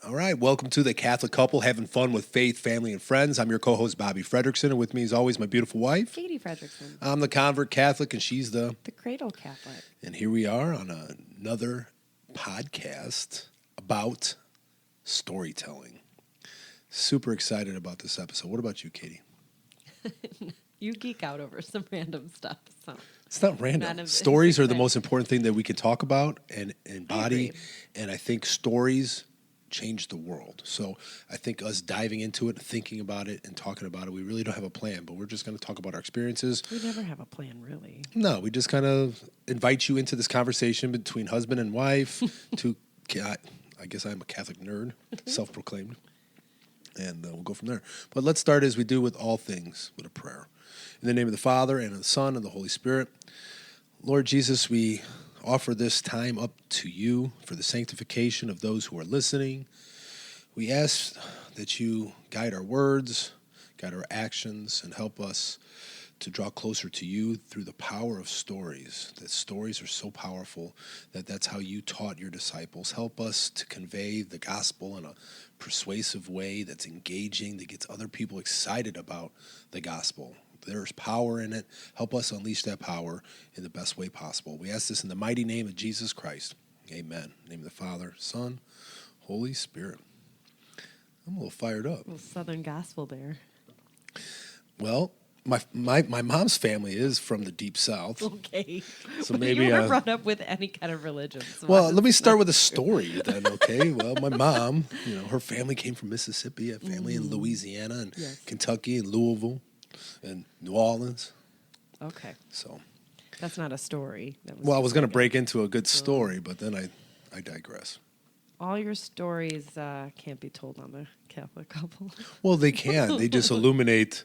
All right, welcome to the Catholic Couple Having Fun with Faith, Family, and Friends. I'm your co-host, Bobby Fredrickson, and with me, as always, my beautiful wife. Katie Fredrickson. I'm the convert Catholic, and she's the Cradle Catholic. And here we are on another podcast about storytelling. Super excited about this episode. What about you, Katie? You geek out over some random stuff. So It's not random. Stories are the most important thing that we can talk about and embody, and I think stories change the world. So I think us diving into it, thinking about it, and talking about it, we really don't have a plan, but we're just going to talk about our experiences. We never have a plan, really. No, we just kind of invite you into this conversation between husband and wife. I guess I'm a Catholic nerd, self-proclaimed, and we'll go from there. But let's start as we do with all things, with a prayer. In the name of the Father, and of the Son, and the Holy Spirit. Lord Jesus, we offer this time up to you for the sanctification of those who are listening. We ask that you guide our words, guide our actions, and help us to draw closer to you through the power of stories. That stories are so powerful that's how you taught your disciples. Help us to convey the gospel in a persuasive way that's engaging, that gets other people excited about the gospel. There's power in it. Help us unleash that power in the best way possible. We ask this in the mighty name of Jesus Christ. Amen. In the name of the Father, Son, Holy Spirit. I'm a little fired up. A little Southern gospel there. Well, my mom's family is from the Deep South. Okay. So well, maybe you were brought up with any kind of religion. So well, let me start with a story then, okay? Well, my mom, her family came from Mississippi, a family in Louisiana and Kentucky and Louisville and New Orleans. Okay. So that's not a story. I was going to break into a good story, but then I digress. All your stories can't be told on the Catholic Couple. Well, they can. They just illuminate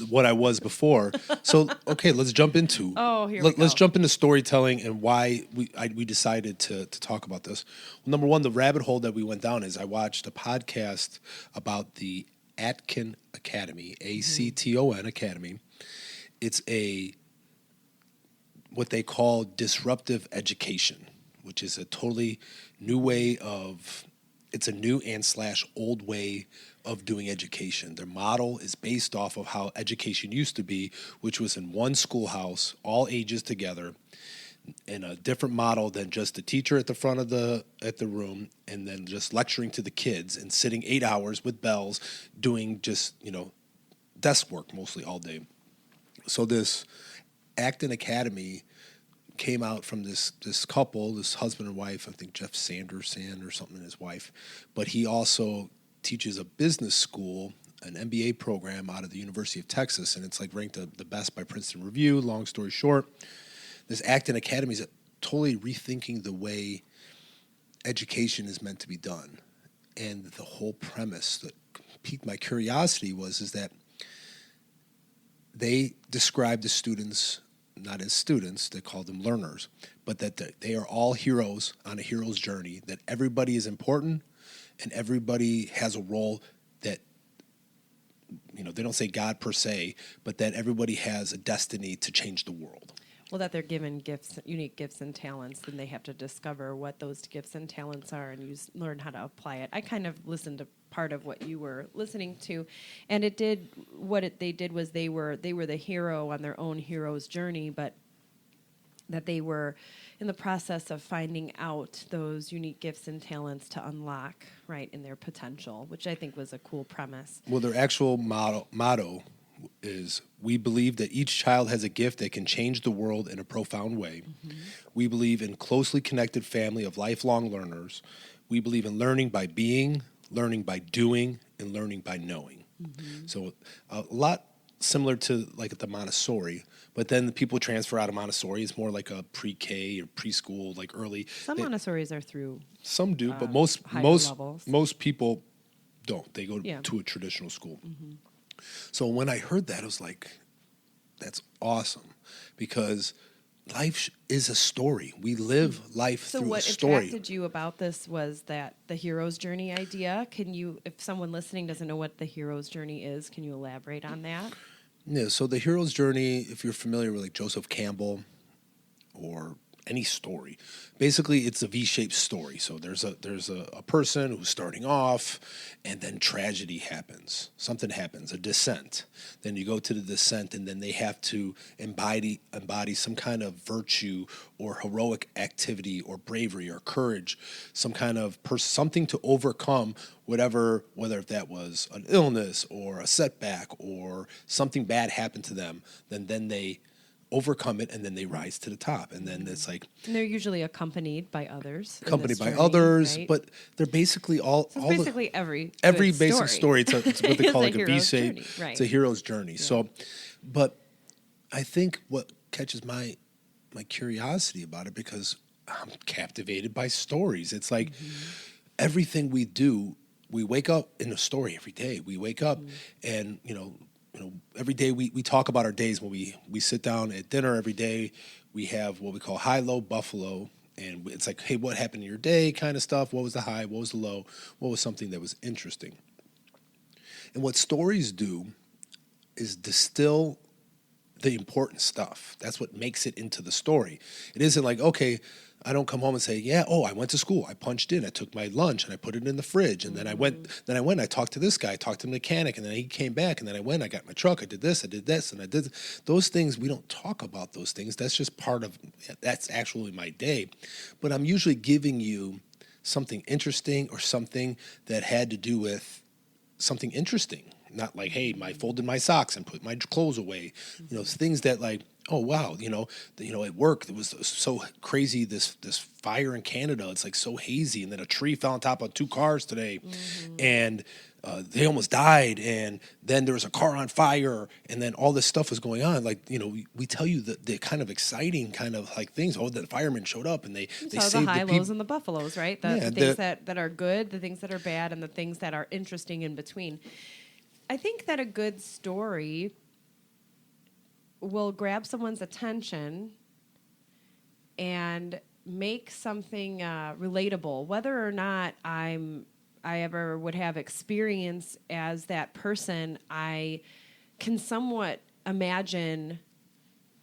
what I was before. So, okay, let's jump into. Let's jump into storytelling and why we decided to talk about this. Well, number one, the rabbit hole that we went down is I watched a podcast about the Acton Academy, ACTON Academy. It's what they call disruptive education, which is a totally new way it's a new and / old way of doing education. Their model is based off of how education used to be, which was in one schoolhouse, all ages together, in a different model than just the teacher at the front of the room and then just lecturing to the kids and sitting 8 hours with bells doing just, desk work mostly all day. So this Acton Academy came out from this couple, this husband and wife, I think Jeff Sanderson or something, his wife, but he also teaches a business school, an MBA program out of the University of Texas, and it's like ranked the best by Princeton Review. Long story short, this Acton Academy is totally rethinking the way education is meant to be done. And the whole premise that piqued my curiosity is that they describe the students not as students, they call them learners, but that they are all heroes on a hero's journey, that everybody is important and everybody has a role that, they don't say God per se, but that everybody has a destiny to change the world. Well, that they're given gifts, unique gifts and talents, then they have to discover what those gifts and talents are and learn how to apply it. I kind of listened to part of what you were listening to, and they did was they were the hero on their own hero's journey, but that they were in the process of finding out those unique gifts and talents to unlock right in their potential, which I think was a cool premise. Well, their actual motto is, we believe that each child has a gift that can change the world in a profound way. Mm-hmm. We believe in closely connected family of lifelong learners. We believe in learning by being, learning by doing, and learning by knowing. Mm-hmm. So a lot similar to like at the Montessori, but then the people transfer out of Montessori. It's more like a pre-K or preschool, like early. Some Montessoris are through. Some do, but most people don't. They go to a traditional school. Mm-hmm. So when I heard that, I was like, that's awesome, because life is a story. We live life through a story. So what attracted you about this was that the hero's journey idea. Can you, if someone listening doesn't know what the hero's journey is, can you elaborate on that? Yeah, so the hero's journey, if you're familiar with like Joseph Campbell or any story. Basically, it's a V-shaped story. So there's a person who's starting off, and then tragedy happens. Something happens, a descent. Then you go to the descent, and then they have to embody some kind of virtue or heroic activity or bravery or courage, some kind of something to overcome whatever, whether that was an illness or a setback or something bad happened to them. Then they overcome it, and then they rise to the top, and then it's like And they're usually accompanied by others. in accompanied this by journey, others, right? but they're basically So it's basically every good basic story. It's what they is call a like a hero's V-shape. journey, right. It's a hero's journey. So, but I think what catches my curiosity about it, because I'm captivated by stories. It's like everything we do, we wake up in a story every day. We wake up and every day we talk about our days. When we sit down at dinner every day, we have what we call high, low, buffalo. And it's like, hey, what happened in your day kind of stuff? What was the high? What was the low? What was something that was interesting? And what stories do is distill the important stuff. That's what makes it into the story. It isn't like, okay, I don't come home and say, yeah, I went to school. I punched in. I took my lunch and I put it in the fridge. And then I went, I talked to this guy, I talked to the mechanic, and then he came back. And then I got my truck. I did this, and I did those things. We don't talk about those things. That's just that's actually my day. But I'm usually giving you something interesting or something that had to do with something interesting. Not like, hey, I folded my socks and put my clothes away. Things that like, oh wow, at work it was so crazy. This fire in Canada, it's like so hazy, and then a tree fell on top of 2 cars today, and they almost died. And then there was a car on fire, and then all this stuff was going on. Like we tell you the kind of exciting kind of like things. Oh, the firemen showed up and they saved the high the people. lows and the buffaloes, right? The things that are good, the things that are bad, and the things that are interesting in between. I think that a good story will grab someone's attention and make something relatable, whether or not I ever would have experience as that person. I can somewhat imagine,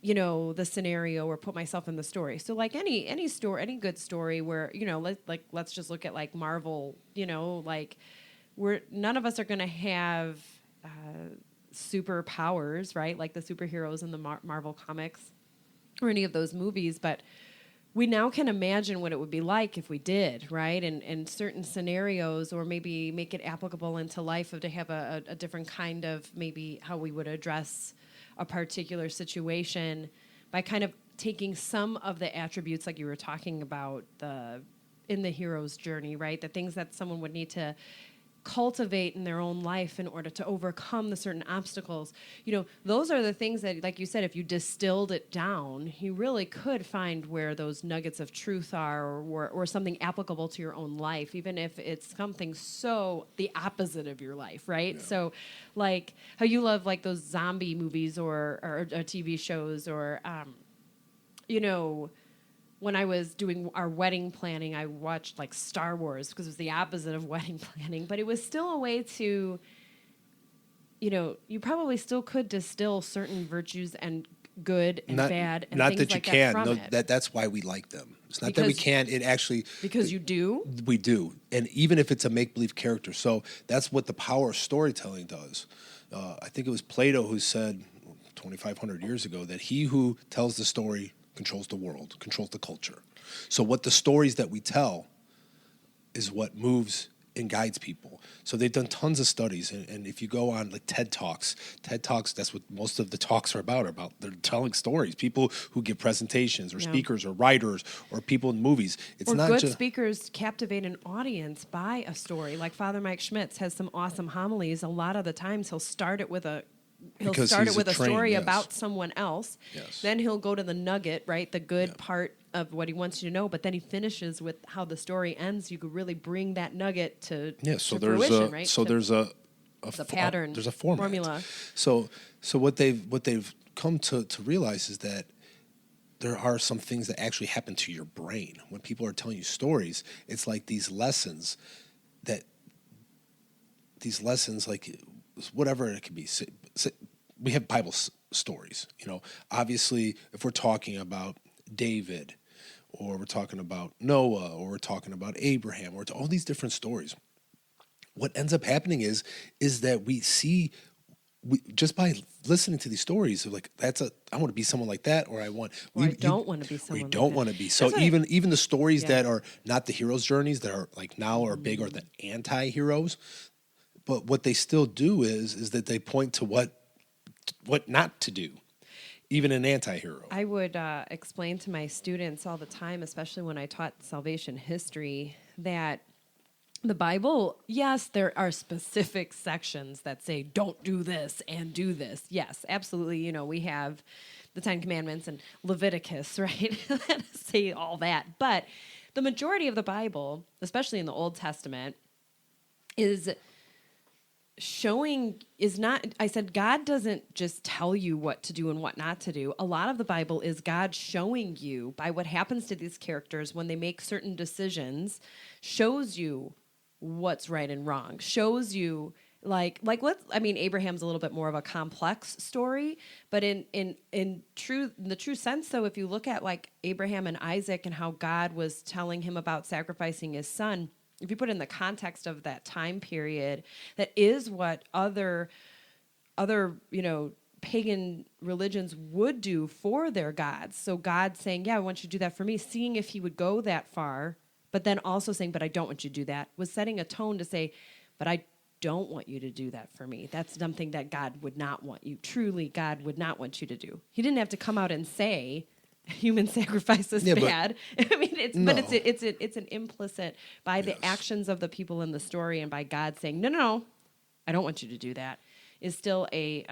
the scenario or put myself in the story. So like any story, any good story where, let's just look at like Marvel, none of us are going to have superpowers, right? Like the superheroes in the Marvel comics or any of those movies, but we now can imagine what it would be like if we did, right? And certain scenarios, or maybe make it applicable into life, of to have a different kind of maybe how we would address a particular situation by kind of taking some of the attributes like you were talking about in the hero's journey, right? The things that someone would need to cultivate in their own life in order to overcome the certain obstacles. Those are the things that, like you said, if you distilled it down, you really could find where those nuggets of truth are, or something applicable to your own life, even if it's something so the opposite of your life, right? Yeah. So like how you love like those zombie movies or TV shows, or when I was doing our wedding planning, I watched like Star Wars because it was the opposite of wedding planning, but it was still a way to, you probably still could distill certain virtues and good and bad and not things that you like can. that from it. That's why we like them. It's not that we can. It actually because you do. We do, and even if it's a make-believe character, so that's what the power of storytelling does. I think it was Plato who said 2,500 years ago that he who tells the story controls the world, controls the culture. So what the stories that we tell is what moves and guides people. So they've done tons of studies, and if you go on like TED Talks, that's what most of the talks are about. They're telling stories. People who give presentations, or speakers, or writers, or people in movies. It's not good speakers captivate an audience by a story. Like Father Mike Schmitz has some awesome homilies. A lot of the times he'll start it with a story about someone else. Yes. Then he'll go to the nugget, right? The good part of what he wants you to know. But then he finishes with how the story ends. You could really bring that nugget to fruition, right? So there's a pattern. There's a formula. So what they've come to realize is that there are some things that actually happen to your brain when people are telling you stories. It's like these lessons, like whatever it could be. We have Bible stories, obviously if we're talking about David, or we're talking about Noah, or we're talking about Abraham, or all these different stories. What ends up happening is that we just by listening to these stories of like I want to be someone like that, or Or I don't want to be or you someone like don't that. want to be. So That's what even the stories yeah. that are not the hero's journeys that are like now are big, or the anti-heroes, but what they still do is that they point to what not to do, even an anti-hero. I would explain to my students all the time, especially when I taught salvation history, that the Bible, yes, there are specific sections that say don't do this and do this. Yes, absolutely. You know, we have the Ten Commandments and Leviticus, right? that say all that. But the majority of the Bible, especially in the Old Testament, is not, I said, God doesn't just tell you what to do and what not to do. A lot of the Bible is God showing you by what happens to these characters when they make certain decisions, shows you what's right and wrong, shows you Abraham's a little bit more of a complex story, but in the true sense, though, if you look at like Abraham and Isaac and how God was telling him about sacrificing his son, if you put it in the context of that time period, that is what other pagan religions would do for their gods. So God saying, yeah, I want you to do that for me, seeing if he would go that far, but then also saying, but I don't want you to do that, was setting a tone to say, but I don't want you to do that for me. That's something that God would not want you. Truly, God would not want you to do. He didn't have to come out and say human sacrifice is bad. I mean, it's an implicit by the actions of the people in the story and by God saying, no, I don't want you to do that, is still a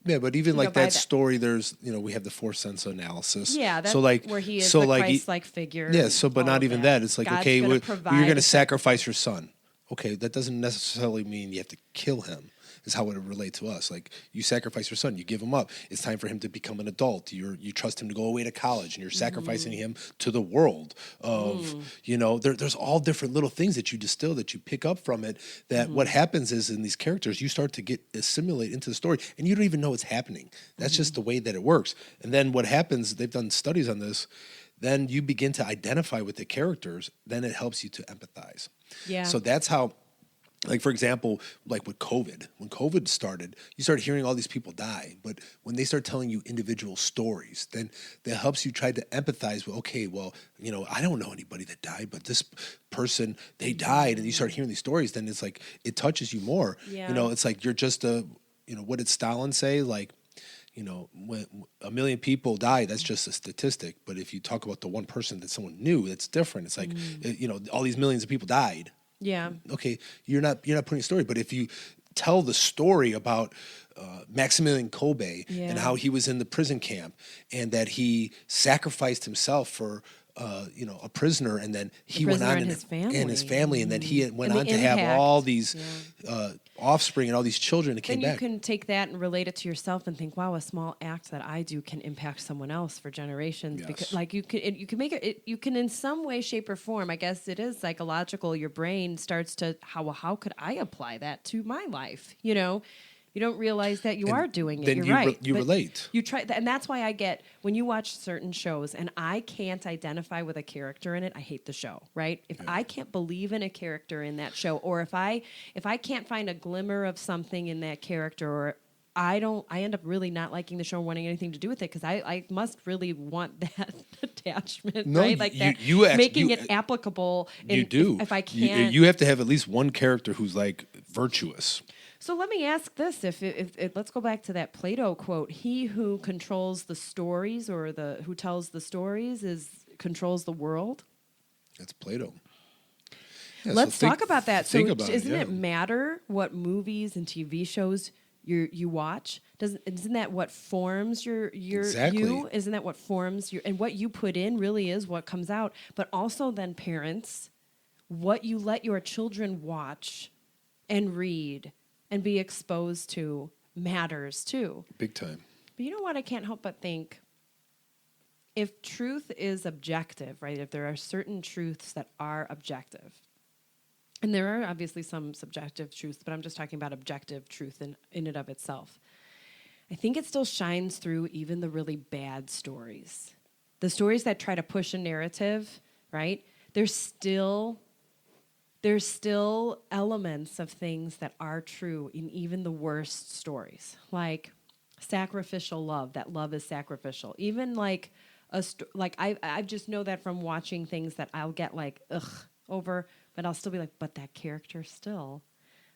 but even like that story, there's we have the four sense analysis. Yeah, that's so like where he is so the like Christ-like figure. Yeah, so but not even that. It's like, God's okay, you're provide going to sacrifice your son. Okay, that doesn't necessarily mean you have to kill him. Is how it would relate to us. Like, you sacrifice your son, you give him up. It's time for him to become an adult. You trust him to go away to college, and you're sacrificing him to the world. There's all different little things that you distill, that you pick up from it. That what happens is, in these characters, you start to assimilate into the story, and you don't even know it's happening. That's just the way that it works. And then what happens? They've done studies on this. Then you begin to identify with the characters. Then it helps you to empathize. Yeah. So that's how. Like, for example, like with COVID, when COVID started, you started hearing all these people die. But when they start telling you individual stories, then that helps you try to empathize with, okay, well, I don't know anybody that died, but this person, they died. And you start hearing these stories, then it's like, it touches you more. Yeah. It's like you're just what did Stalin say? Like, when 1 million people die, that's just a statistic. But if you talk about the one person that someone knew, it's different. It's like, all these millions of people died. Yeah. Okay, you're not putting a story, but if you tell the story about Maximilian Kolbe and how he was in the prison camp and that he sacrificed himself for a prisoner, and then he went on and his family, and then he went on to have all these offspring and all these children that came back. back. Then you can take that and relate it to yourself and think, wow, a small act that I do can impact someone else for generations. Yes. Because, like, you can make it. You can, in some way, shape, or form. I guess it is psychological. Your brain starts to how could I apply that to my life? You don't realize that you are doing it. Then You're right. You relate. You try, and that's why I get, when you watch certain shows and I can't identify with a character in it, I hate the show. Right? If I can't believe in a character in that show, or if I can't find a glimmer of something in that character, or I end up really not liking the show, or wanting anything to do with it, because I must really want that attachment, right? Like making it applicable. You do. If I can't, you have to have at least one character who's like virtuous. So let me ask this: if let's go back to that Plato quote, "He who controls the stories, or who tells the stories, controls the world." That's Plato. Yeah, let's talk about that. So doesn't it matter what movies and TV shows you watch? Isn't that what forms your exactly. you? Isn't that what forms and what you put in really is what comes out? But also then, parents, what you let your children watch and read and be exposed to matters too. Big time. But you know what? I can't help but think, if truth is objective, right? If there are certain truths that are objective, and there are obviously some subjective truths, but I'm just talking about objective truth in and of itself, I think it still shines through even the really bad stories. the stories that try to push a narrative, right? There's still elements of things that are true in even the worst stories, like sacrificial love. That love is sacrificial. Even like like I just know that from watching things that I'll get like ugh over, but I'll still be like, but that character still,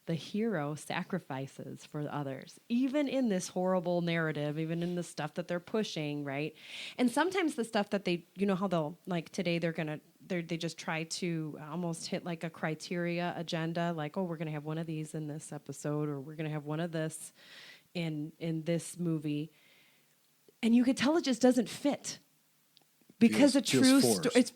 the hero sacrifices for others, even in this horrible narrative, even in the stuff that they're pushing, right? And sometimes the stuff that they, you know, how they'll like today they just try to almost hit like a criteria agenda, like, oh, we're gonna have one of these in this episode, or we're gonna have one of this in this movie, and you could tell it just doesn't fit. Because it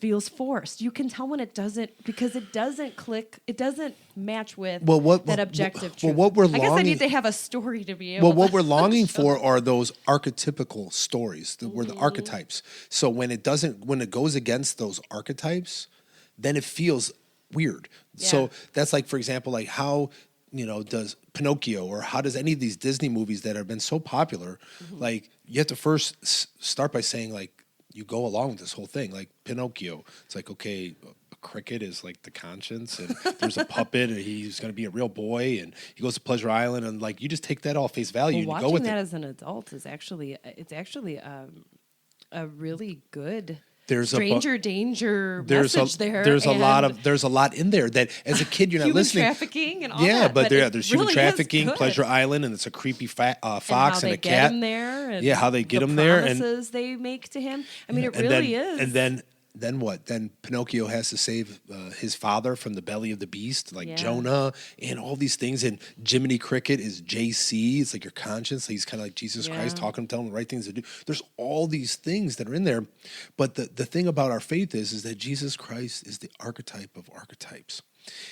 feels forced. You can tell when it doesn't, because it doesn't click. It doesn't match with that objective truth. I guess I need to have a story to be able. Well, what we're longing for are those archetypical stories, where the archetypes. So when it goes against those archetypes, then it feels weird. Yeah. So that's like, for example, like how, does Pinocchio, or how does any of these Disney movies that have been so popular, like you have to first start by saying, like, you go along with this whole thing, like Pinocchio. It's like, okay, a cricket is like the conscience, and there's a puppet, and he's going to be a real boy, and he goes to Pleasure Island, and like you just take that all face value and you go with watching that it. as an adult is actually a really good. There's stranger danger message there. There's a lot in there that as a kid you're not human listening. Trafficking and all yeah, that. but there's human really trafficking, Pleasure Island, and it's a creepy fox and a cat. And how they get him there. And how they get him there, and promises they make to him. I mean, it really is. And then what? Then Pinocchio has to save his father from the belly of the beast, like Jonah, and all these things. And Jiminy Cricket is JC. It's like your conscience. He's kind of like Jesus Christ, talking, telling him the right things to do. There's all these things that are in there. But the thing about our faith is that Jesus Christ is the archetype of archetypes.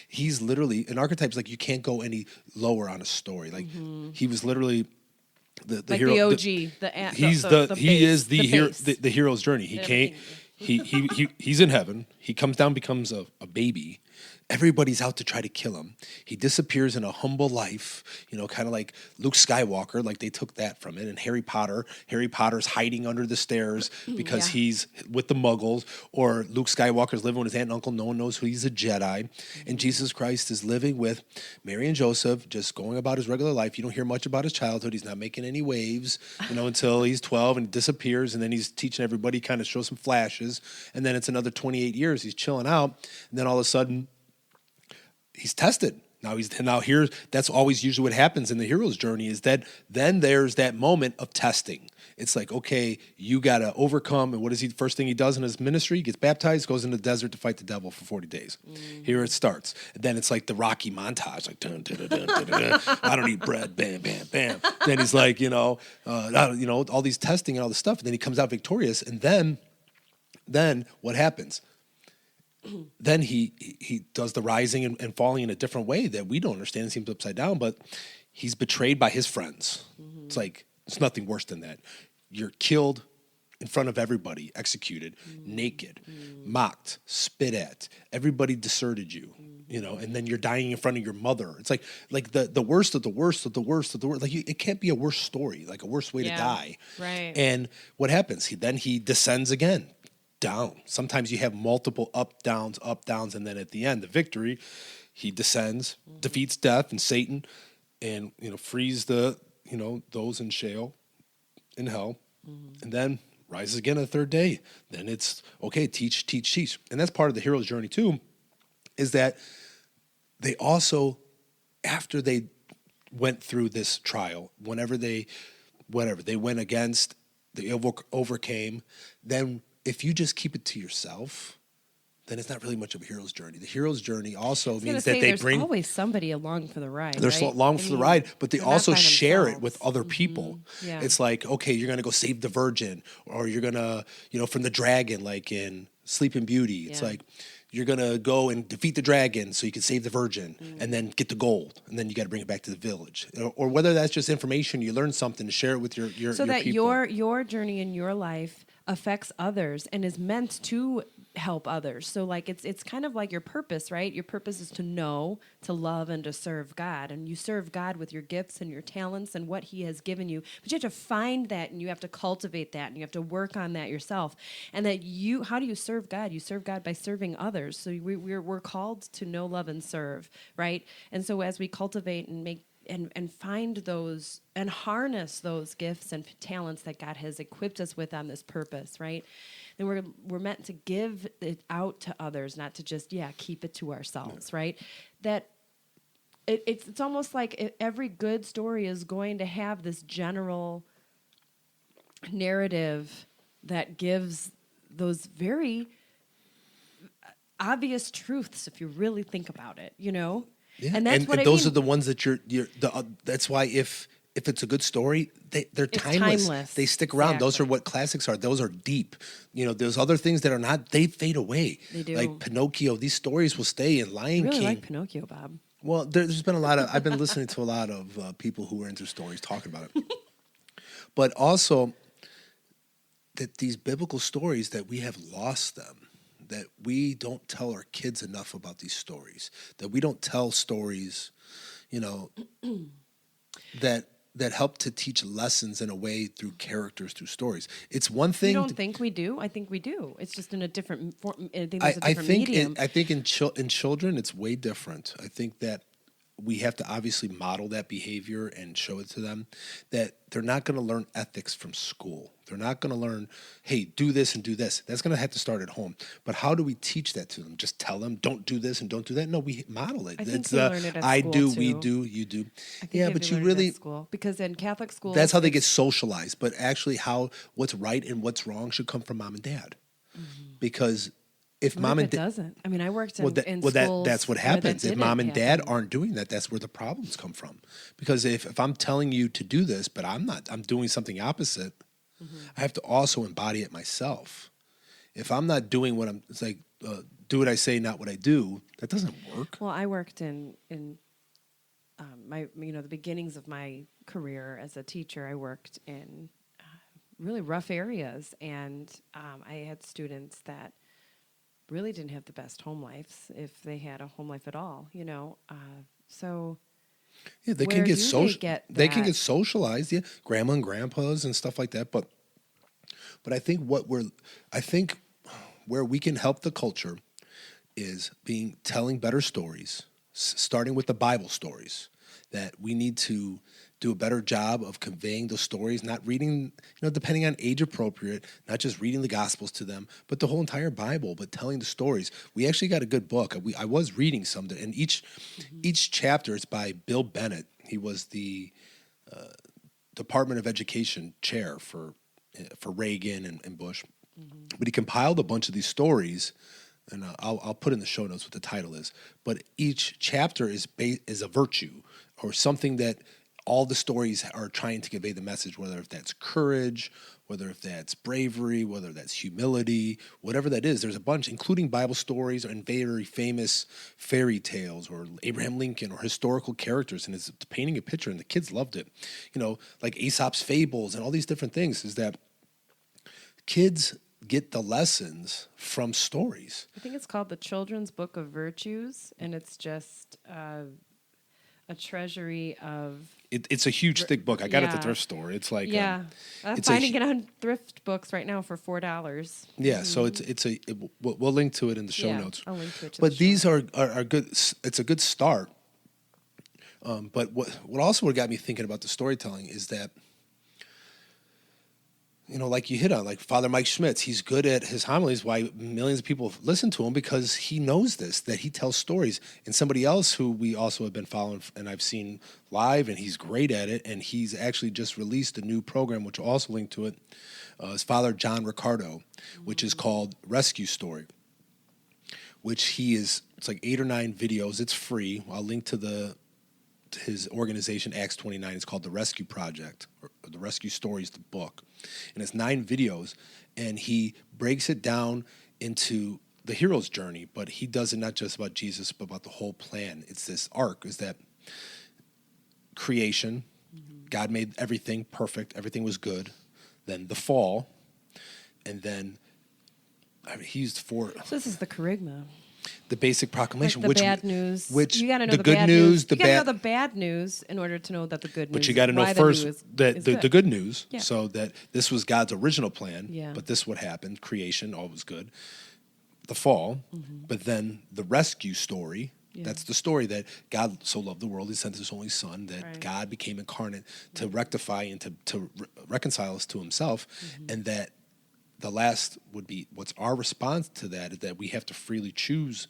He's literally an archetype. Like you can't go any lower on a story. Like he was literally the like hero. The OG. He is the hero's journey. He came. He's in heaven. He comes down, becomes a baby. Everybody's out to try to kill him. He disappears in a humble life, kind of like Luke Skywalker, like they took that from it. And Harry Potter's hiding under the stairs because he's with the Muggles, or Luke Skywalker's living with his aunt and uncle. No one knows who he's a Jedi. And Jesus Christ is living with Mary and Joseph, just going about his regular life. You don't hear much about his childhood. He's not making any waves, until he's 12 and he disappears. And then he's teaching everybody, kind of shows some flashes. And then it's another 28 years. He's chilling out. And then all of a sudden, he's tested. That's always usually what happens in the hero's journey, is that then there's that moment of testing. It's like, okay, you got to overcome. And what is first thing he does in his ministry? He gets baptized, goes into the desert to fight the devil for 40 days. Here it starts. And then it's like the Rocky montage, like, dun, dun, dun, dun, dun, dun. I don't eat bread, bam, bam, bam. Then he's like, all these testing and all this stuff. And then he comes out victorious. And then what happens? Then he does the rising and falling in a different way that we don't understand. It seems upside down, but he's betrayed by his friends. It's like, it's nothing worse than that. You're killed in front of everybody, executed, naked, mocked, spit at. Everybody deserted you, and then you're dying in front of your mother. It's like the worst of the worst of the worst of the worst. Like it can't be a worse story, like a worse way to die. Right. And what happens? He descends again. Down. Sometimes you have multiple up, downs, and then at the end, the victory, he descends, defeats death and Satan, and frees the those in Sheol, in hell, and then rises again the third day. Then it's okay, teach, and that's part of the hero's journey too. Is that they also, after they went through this trial, they went against, they overcame, then. If you just keep it to yourself, then it's not really much of a hero's journey. The hero's journey also means that there's always somebody along for the ride. They're along for the ride, but they also share it with other Mm-hmm. people. Yeah. It's like, okay, you're going to go save the virgin, or you're going to, from the dragon, like in Sleeping Beauty. It's like, you're going to go and defeat the dragon so you can save the virgin and then get the gold. And then you got to bring it back to the village. Or whether that's just information, you learn something to share it with your so that people. your journey in your life affects others and is meant to help others. So like it's kind of like your purpose, right? Your purpose is to know, to love, and to serve God. And you serve God with your gifts and your talents and what he has given you. But you have to find that, and you have to cultivate that, and you have to work on that yourself. And that how do you serve God? You serve God by serving others. So we're called to know, love, and serve, right? And so as we cultivate and make and find those and harness those gifts and talents that God has equipped us with on this purpose, right? Then we're meant to give it out to others, not to just keep it to ourselves, right? That it's almost like every good story is going to have this general narrative that gives those very obvious truths if you really think about it, you know? Yeah, And that's what I those mean. are the ones that that's why if it's a good story, they're It's timeless. timeless. They stick around. Those are Exactly. what classics are. Those are deep. You know, there's other things that are not. They fade away. They do. Like Pinocchio. These stories will stay. And I Lion really King. like Pinocchio, Bob. Well, there's been a lot of. I've been listening to a lot of people who are into stories talking about it, but also that these biblical stories that we have lost them. That we don't tell our kids enough about these stories. That we don't tell stories, you know, that help to teach lessons in a way through characters, through stories. It's one You thing. don't think we do? I think we do. It's just in a different form. I think I, there's a I different think medium. I think in children it's way different. I think that we have to obviously model that behavior and show it to them. That they're not going to learn ethics from school. They're not going to learn, hey, do this and do this. That's going to have to start at home. But how do we teach that to them? Just tell them, don't do this and don't do that. No, we model it. I think It's they learn it at I school, do, we too. do, you do. I think Yeah, they but you learn it really at school, because in Catholic schools, that's how they get it's- socialized. But actually, what's right and what's wrong should come from mom and dad, because if What mom if and it dad, doesn't? I mean, I worked in, well, in that schools that's what where that happens. If didn't mom and dad happen. aren't doing that, that's where the problems come from. Because if I'm telling you to do this, but I'm not, I'm doing something opposite. I have to also embody it myself. If I'm not doing what it's like, do what I say, not what I do. That doesn't work. Well, I worked in my the beginnings of my career as a teacher. I worked in really rough areas, and I had students that really didn't have the best home lives, if they had a home life at all. So Yeah, they where can get do they social. get They can that? get socialized. Yeah, grandma and grandpas and stuff like that. But I think I think where we can help the culture is telling better stories, starting with the Bible stories. That we need to do a better job of conveying those stories, not reading, depending on age appropriate, not just reading the Gospels to them, but the whole entire Bible, but telling the stories. We actually got a good book. I was reading some, and each chapter is by Bill Bennett. He was the Department of Education chair for Reagan and Bush, but he compiled a bunch of these stories. And I'll put in the show notes what the title is. But each chapter is a virtue or something that all the stories are trying to convey the message, whether if that's courage, whether if that's bravery, whether that's humility, whatever that is. There's a bunch, including Bible stories and very famous fairy tales or Abraham Lincoln or historical characters. And it's painting a picture, and the kids loved it. Like Aesop's fables and all these different things, is that kids get the lessons from stories. I think it's called the Children's Book of Virtues, and it's just a treasury of. It's a huge, thick book. I got it at the Yeah. thrift store. It's like I'm it's finding it on thrift books right now for $4. yeah. So we'll link to it in the show Yeah, notes. I'll link to it to But the show these are good. It's a good start. But what also got me thinking about the storytelling is that, like you hit on, like Father Mike Schmitz, he's good at his homilies. Why millions of people listen to him, because he knows that he tells stories. And somebody else who we also have been following and I've seen live, and he's great at it, and he's actually just released a new program, which will also link to it, is Father John Ricardo, which is called Rescue Story, which it's like 8 or 9 videos. It's free. I'll link to his organization, Acts 29. It's called The Rescue Project, or The Rescue Stories, the book. And it's 9 videos, and he breaks it down into the hero's journey, but he does it not just about Jesus, but about the whole plan. It's this arc, is that creation, God made everything perfect, everything was good, then the fall, and then I mean, he used four. So this is the kerygma. The basic proclamation, Like the bad news. which You got to know the the good bad news, the You got to know bad, the bad news in order to know that the good news. but you got to know why first the news that is the good news. Yeah. So that this was God's original plan, Yeah. but this what happened: creation, all was good, the fall, but then the rescue story. Yeah. That's the story that God so loved the world, he sent his only son, that Right. God became incarnate to rectify and to reconcile us to himself, and that the last would be what's our response to that is that we have to freely choose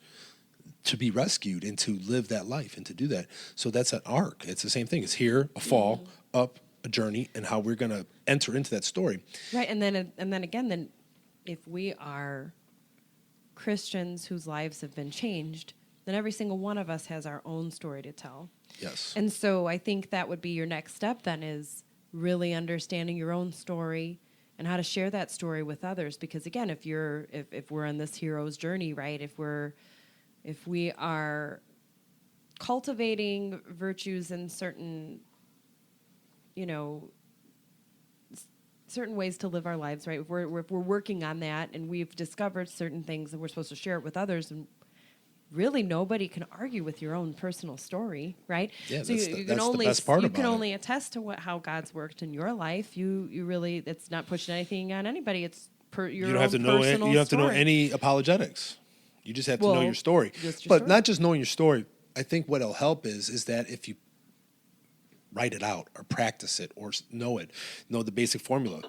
to be rescued and to live that life and to do that. So that's an arc. It's the same thing. It's here, a fall, up, a journey, and how we're going to enter into that story. Right, and then again, if we are Christians whose lives have been changed, then every single one of us has our own story to tell. Yes. And so I think that would be your next step then, is really understanding your own story and how to share that story with others. Because again, if we're on this hero's journey, right? If we are cultivating virtues in certain, certain ways to live our lives, right? If we're working on that and we've discovered certain things and we're supposed to share it with others, and really nobody can argue with your own personal story, right? Yeah, so that's you the can only best part you about can it. only attest to how God's worked in your life. You really, it's not pushing anything on anybody. It's your You don't own have to know. personal You don't have to know story. any apologetics. You just have to know Well, your story. just your But story. not just knowing your story. I think what'll help is that if you write it out or practice it or know the basic formula.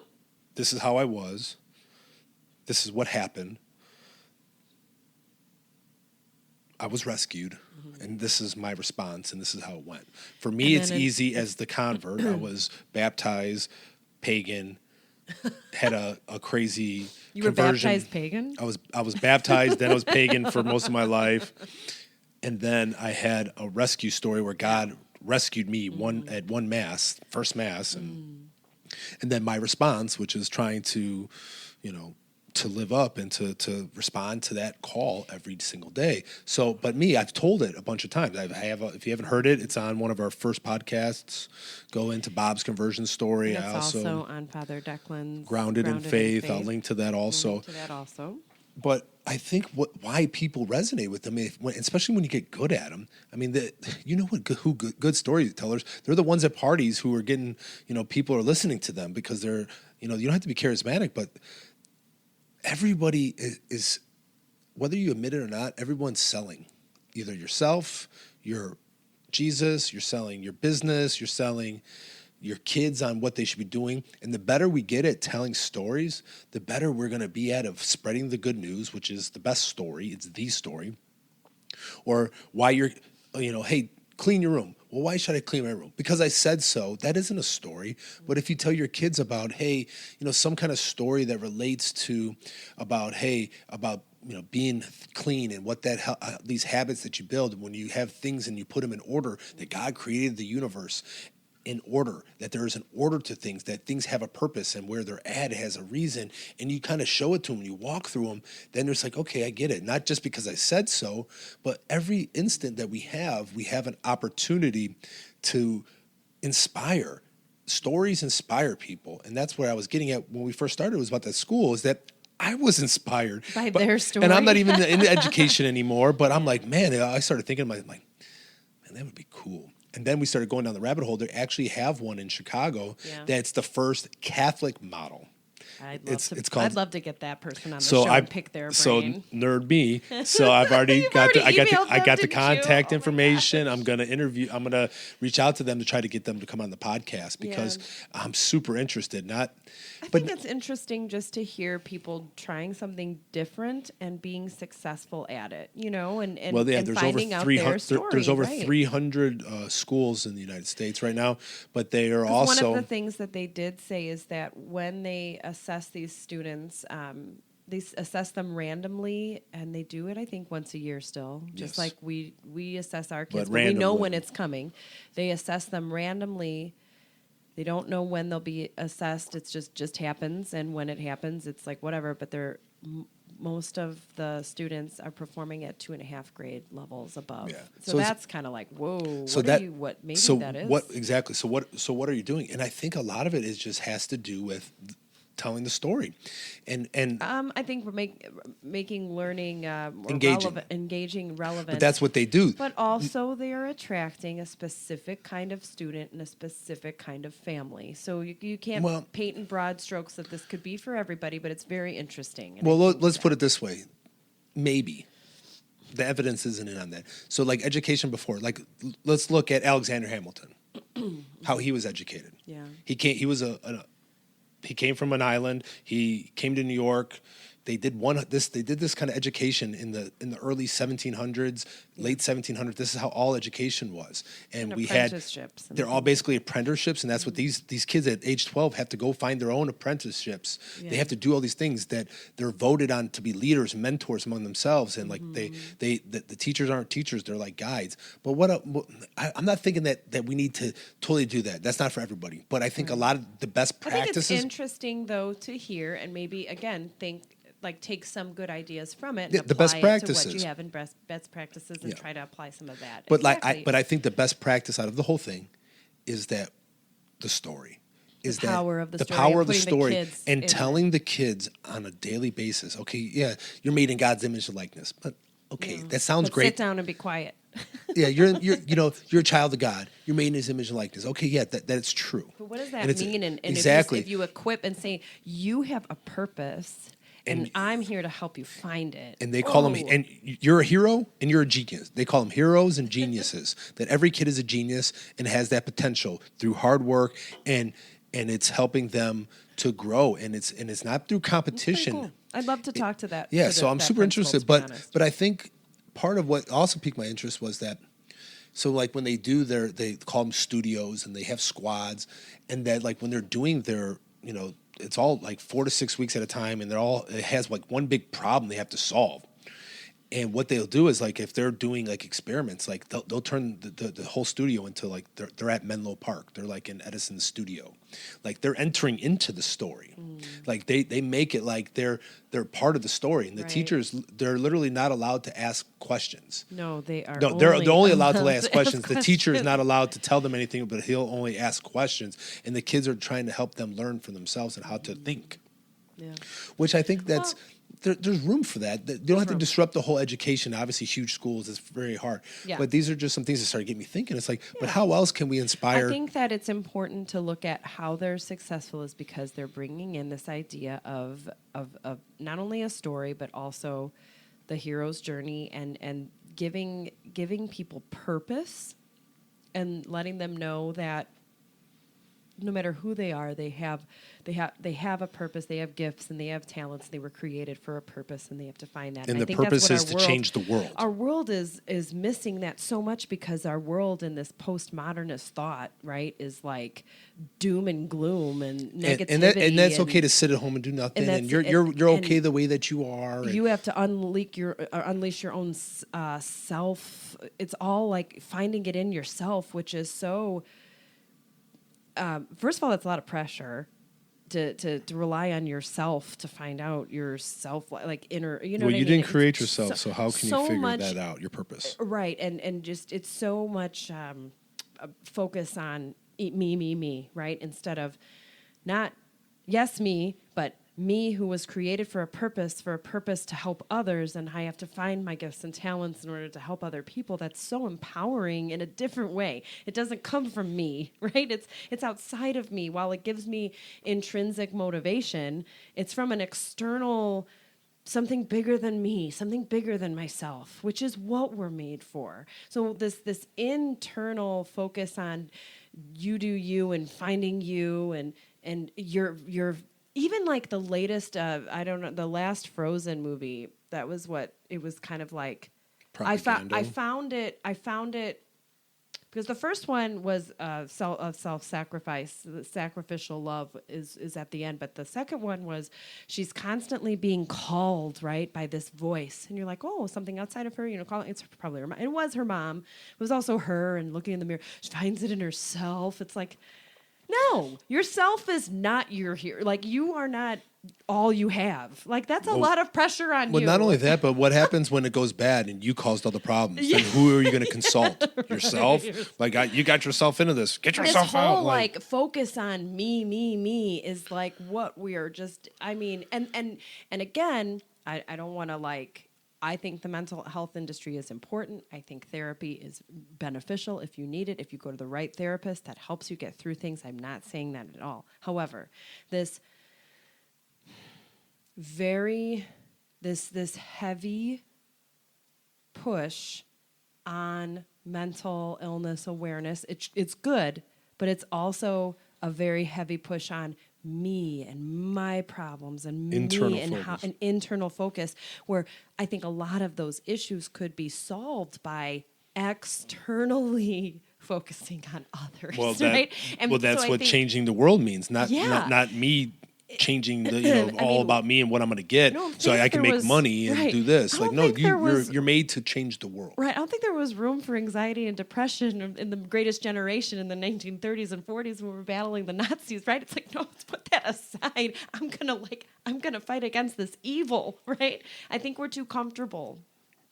This is how I was. This is what happened. I was rescued, and this is my response, and this is how it went. For me, And it's then easy as the convert. I was baptized, pagan, had a crazy You were conversion. baptized pagan? I was baptized, then I was pagan for most of my life, and then I had a rescue story where God rescued me at one mass, first mass, and then my response, which is trying to, to live up and to respond to that call every single day. So, but me, I've told it a bunch of times. If you haven't heard it, it's on one of our first podcasts. Go into Bob's conversion story. And I it's also also on Father Declan's grounded in faith. I'll link to that We'll also. link to that also. But I think why people resonate with them, especially when you get good at them. I mean, good storytellers? They're the ones at parties who are getting, people are listening to them because they're, you don't have to be charismatic, but everybody is, whether you admit it or not, everyone's selling either yourself, your Jesus, you're selling your business, you're selling your kids on what they should be doing. And the better we get at telling stories, the better we're going to be at of spreading the good news, which is the best story. It's the story. Or why you're, hey, clean your room. Well, why should I clean my room? Because I said so. That isn't a story. But if you tell your kids about, hey, some kind of story that relates to about being clean and what these habits that you build when you have things and you put them in order, that God created the universe in order, that there is an order to things, that things have a purpose and where they're at has a reason, and you kind of show it to them, you walk through them, then it's like, okay, I get it. Not just because I said so, but every instant that we have an opportunity to inspire. Stories inspire people, and that's where I was getting at when we first started, was about that school, is that I was inspired By their story. And I'm not even in education anymore, but I'm like, man, I started thinking, man, that would be cool. And then we started going down the rabbit hole. They actually have one in Chicago that's the first Catholic model. I'd love to get that person on the So show and pick their brain. So nerd me. So I've already I got the emailed them, contact didn't you? information. I'm gonna interview. I'm gonna reach out to them to try to get them to come on the podcast because I'm super interested. I think it's interesting just to hear people trying something different and being successful at it. And there's finding over out 300. their story. There's over right. 300 schools in the United States right now, but they are 'Cause also one of the things that they did say is that when they assess these students, they assess them randomly, and they do it, I think, once a year still. Just Yes. like we assess our kids, But but we know randomly. when it's coming. They assess them randomly. They don't know when they'll be assessed. It's just happens, and when it happens, it's like whatever. But most of the students are performing at 2.5 grade levels above. Yeah. So that's kind of like, whoa. So that is. What exactly? So what are you doing? And I think a lot of it just has to do with telling the story, and I think we're making learning more Engaging. engaging, relevant. but that's what they do. But also, they are attracting a specific kind of student and a specific kind of family. So you can't Well- paint in broad strokes that this could be for everybody, but it's very interesting. And Well, I think let's put that- it this way. Maybe. The evidence isn't in on that. So, like education before, like let's look at Alexander Hamilton, how he was educated. Yeah. He came. He was he came from an island. He came to New York. They did this kind of education in the early 1700s, late 1700s. This is how all education was, and we had apprenticeships and they're all basically apprenticeships, and that's what these kids at age 12 have to go find their own apprenticeships. Yeah. They have to do all these things that they're voted on to be leaders, mentors among themselves, and like the teachers aren't teachers; they're like guides. But I'm not thinking that we need to totally do that. That's not for everybody. But I think a lot of the best I think practices. it's interesting though to hear and maybe again take some good ideas from it and Yeah, the best apply it to what practices. you have in best practices and Yeah. try to apply some of that. But Exactly. I think the best practice out of the whole thing is that the story is The power of the story power and of the putting the story kids and in telling the kids on a daily basis. Okay, yeah, you're made in God's image and likeness, but okay, that sounds But great. Sit down and be quiet. Yeah, you're a child of God. You're made in His image and likeness. Okay, yeah, that's true. But what does that And it's- mean? And exactly. if you equip and say you have a purpose, and And- I'm here to help you find it. And they call them, Oh. and you're a hero and you're a genius. They call them heroes and geniuses. That every kid is a genius and has that potential through hard work, and it's helping them to grow. And it's not through Pretty competition. cool. I'd love to talk to that. Yeah, to so I'm that super principal, interested. to be But honest. I think part of what also piqued my interest was that, so like when they do they call them studios and they have squads, and that like when they're doing their, it's all like 4 to 6 weeks at a time, and it has like one big problem they have to solve. And what they'll do is like if they're doing like experiments, like they'll turn the whole studio into like they're at Menlo Park. They're like in Edison's studio, like they're entering into the story. Like they make it like they're part of the story. And the Right. teachers, they're literally not allowed to ask questions. No, they are. No, they're only allowed to ask ask questions. The teacher is questions. not allowed to tell them anything, but he'll only ask questions. And the kids are trying to help them learn for themselves and how to think. Yeah. Which I think that's there's room for that. You don't have to room. disrupt the whole education. Obviously, huge schools is very hard. Yeah. But these are just some things that started getting me thinking. It's like, but how else can we inspire? I think that it's important to look at how they're successful is because they're bringing in this idea of not only a story but also the hero's journey and giving people purpose and letting them know that no matter who they are, they have a purpose, they have gifts, and they have talents. They were created for a purpose, and they have to find that. And I the think that's purpose what is our to world- change the world. Our world is missing that so much because our world in this postmodernist thought, right, is like doom and gloom and negativity. and that's okay to sit at home and do nothing. And, that's- you're okay and the way that you are. And you have to unleash your own self. It's all like finding it in yourself, which is so. First of all, that's a lot of pressure to rely on yourself to find out yourself, like inner. You know, well, what I you mean? didn't create It's yourself, so how can so you figure much- that out? Your purpose. Right, and just it's so much focus on me, right? Instead of not yes me, but me who was created for a purpose to help others, and I have to find my gifts and talents in order to help other people. That's so empowering in a different way. It doesn't come from me, right? It's outside of me. While it gives me intrinsic motivation, it's from an external something bigger than me, something bigger than myself, which is what we're made for. So this internal focus on you do you and finding you and you're even like the latest I don't know, the last Frozen movie, that was what it was kind of like. Propaganda. I found it because the first one was self-sacrifice, the sacrificial love is at the end, but the second one was she's constantly being called, right, by this voice, and you're like, oh, something outside of her, calling. It's probably her mom. It was her mom. It was also her, and looking in the mirror, she finds it in herself. It's like, No, yourself is not your hero. Like, you are not all you have. Like, that's a lot of pressure on Well, you. not only that, but what happens when it goes bad and you caused all the problems? Then who are you going to consult? Yourself? Like, you got yourself into this. Get This yourself whole out. like focus on me is like what we are just. I mean, and again, I don't want to like. I think the mental health industry is important. I think therapy is beneficial if you need it. If you go to the right therapist, that helps you get through things. I'm not saying that at all. However, this heavy push on mental illness awareness, it's good, but it's also a very heavy push on me and my problems and Internal me and how focus. an internal focus, where I think a lot of those issues could be solved by externally focusing on others, Well, right? that's so I what think- changing the world means. Not Yeah. not me changing the I all mean, about me and what I'm going to get, don't so think I can there make was- money and right. do this. I Like, don't no, think there was- you're made to change the world. Right. I don't think there was room for anxiety and depression in the greatest generation in the 1930s and 40s when we were battling the Nazis, right? It's like, no, let's put that aside. I'm going to fight against this evil, right? I think we're too comfortable.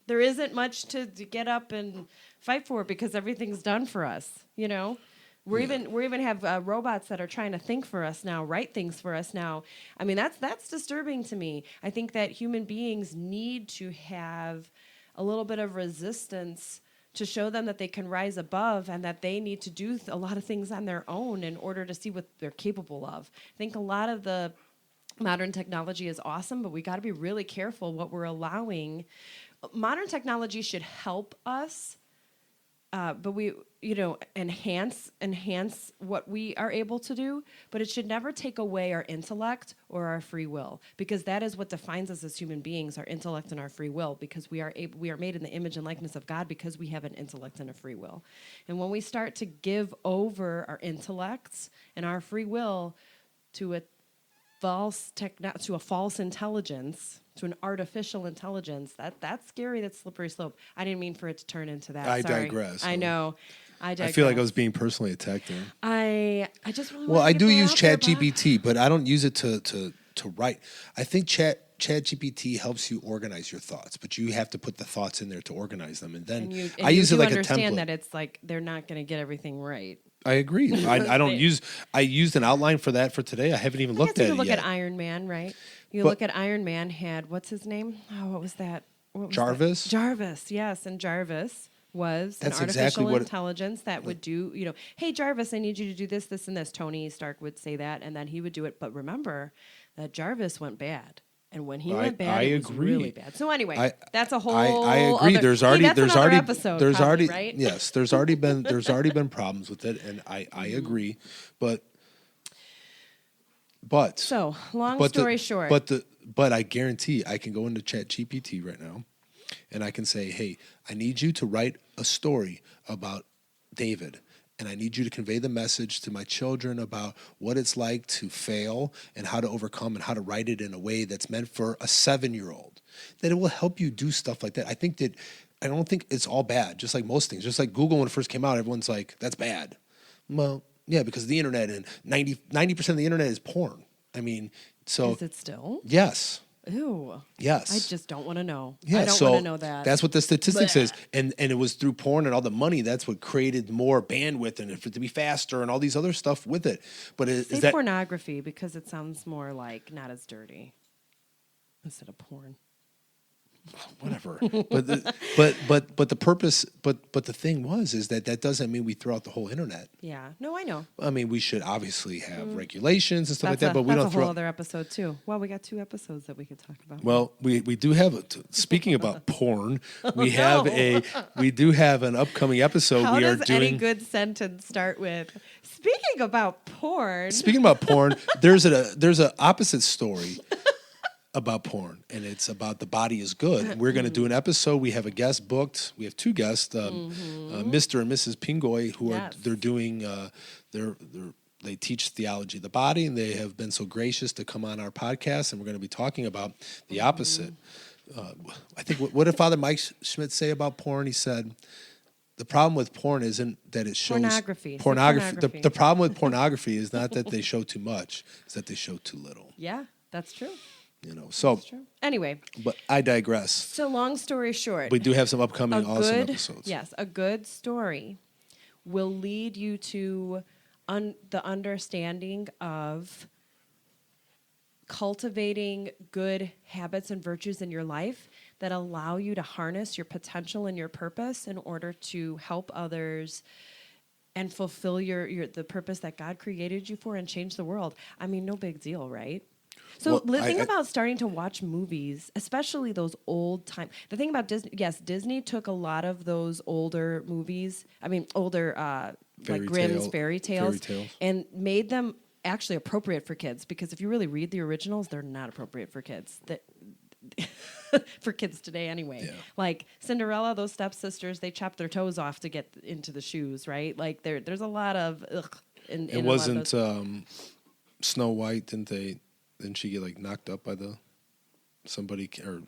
There isn't much to get up and fight for because everything's done for us, you know? We even have robots that are trying to think for us now, write things for us now. I mean, that's disturbing to me. I think that human beings need to have a little bit of resistance to show them that they can rise above and that they need to do a lot of things on their own in order to see what they're capable of. I think a lot of the modern technology is awesome, but we got to be really careful what we're allowing. Modern technology should help us. But we, enhance what we are able to do, but it should never take away our intellect or our free will, because that is what defines us as human beings, our intellect and our free will, because we are made in the image and likeness of God because we have an intellect and a free will. And when we start to give over our intellects and our free will to a false intelligence, to an artificial intelligence, that's scary. That's slippery slope. I didn't mean for it to turn into that. I Sorry. digress. I know. I digress. I feel like I was being personally attacked there. I just really Well, wanted I to do get that use out there, Bob. ChatGPT, but I don't use it to write. I think ChatGPT helps you organize your thoughts, but you have to put the thoughts in there to organize them, and then I use it like a template. Understand that it's like they're not going to get everything right. I agree. I don't use. I used an outline for that for today. I haven't even looked at it look yet. at Iron Man, right? You But- look at Iron Man had, what's his name? Oh, what was that? What was Jarvis? that? Jarvis, yes, and Jarvis was That's an exactly artificial what- intelligence that would do, hey, Jarvis, I need you to do this, this, and this. Tony Stark would say that, and then he would do it. But remember that Jarvis went bad. And when he went bad, it was agree. really bad. So anyway, that's a whole. I agree. Other, There's hey, already that's there's another already episode, there's probably, already right? yes there's already been problems with it, and I agree, but So long but story short, but I guarantee I can go into ChatGPT right now, and I can say, hey, I need you to write a story about David. And I need you to convey the message to my children about what it's like to fail and how to overcome and how to write it in a way that's meant for a 7-year-old. That it will help you do stuff like that. I don't think it's all bad, just like most things. Just like Google when it first came out, everyone's like, that's bad. Well, yeah, because the internet and 90% of the internet is porn. I mean, so. is it still? Yes. Ew. Yes. I just don't want to know. Yeah, I don't so want to know that. That's what the statistics Blech. is. And it was through porn and all the money, that's what created more bandwidth and for it to be faster and all these other stuff with it. But Say is that pornography because it sounds more like not as dirty instead of porn. whatever. but the purpose but the thing is that doesn't mean we throw out the whole internet. Yeah. No, I know. I mean, we should obviously have regulations and stuff like that, That's but we don't a throw whole other episode too. Well, we got 2 episodes that we could talk about. Well, we do have speaking about porn, we do have an upcoming episode. How we are does doing any good sentence start with speaking about porn? Speaking about porn, there's a opposite story about porn, and it's about The Body Is Good. We're going to do an episode. We have a guest booked. We have 2 guests, Mr. and Mrs. Pingoy, who Yes. they're doing they teach theology of the body, and they have been so gracious to come on our podcast, and we're going to be talking about the opposite. I think what did Father Mike Schmidt say about porn? He said, the problem with porn isn't that it shows Pornography. Say pornography. pornography. The problem with pornography is not that they show too much; it's that they show too little. Yeah, that's true. So, That's true. Anyway, but I digress. so long story short, We do have some upcoming a awesome good, episodes. yes, a good story will lead you to the understanding of cultivating good habits and virtues in your life that allow you to harness your potential and your purpose in order to help others and fulfill the purpose that God created you for and change the world. I mean, no big deal, right? So Well, think about starting to watch movies, especially those old time. The thing about Disney, yes, Disney took a lot of those older movies. I mean, older like Grimm's fairy tales, and made them actually appropriate for kids. Because if you really read the originals, they're not appropriate for kids. For kids today, anyway. Yeah. Like Cinderella, those stepsisters, they chopped their toes off to get into the shoes, right? Like there's a lot of ugh. It wasn't Snow White, didn't she get like knocked up by somebody or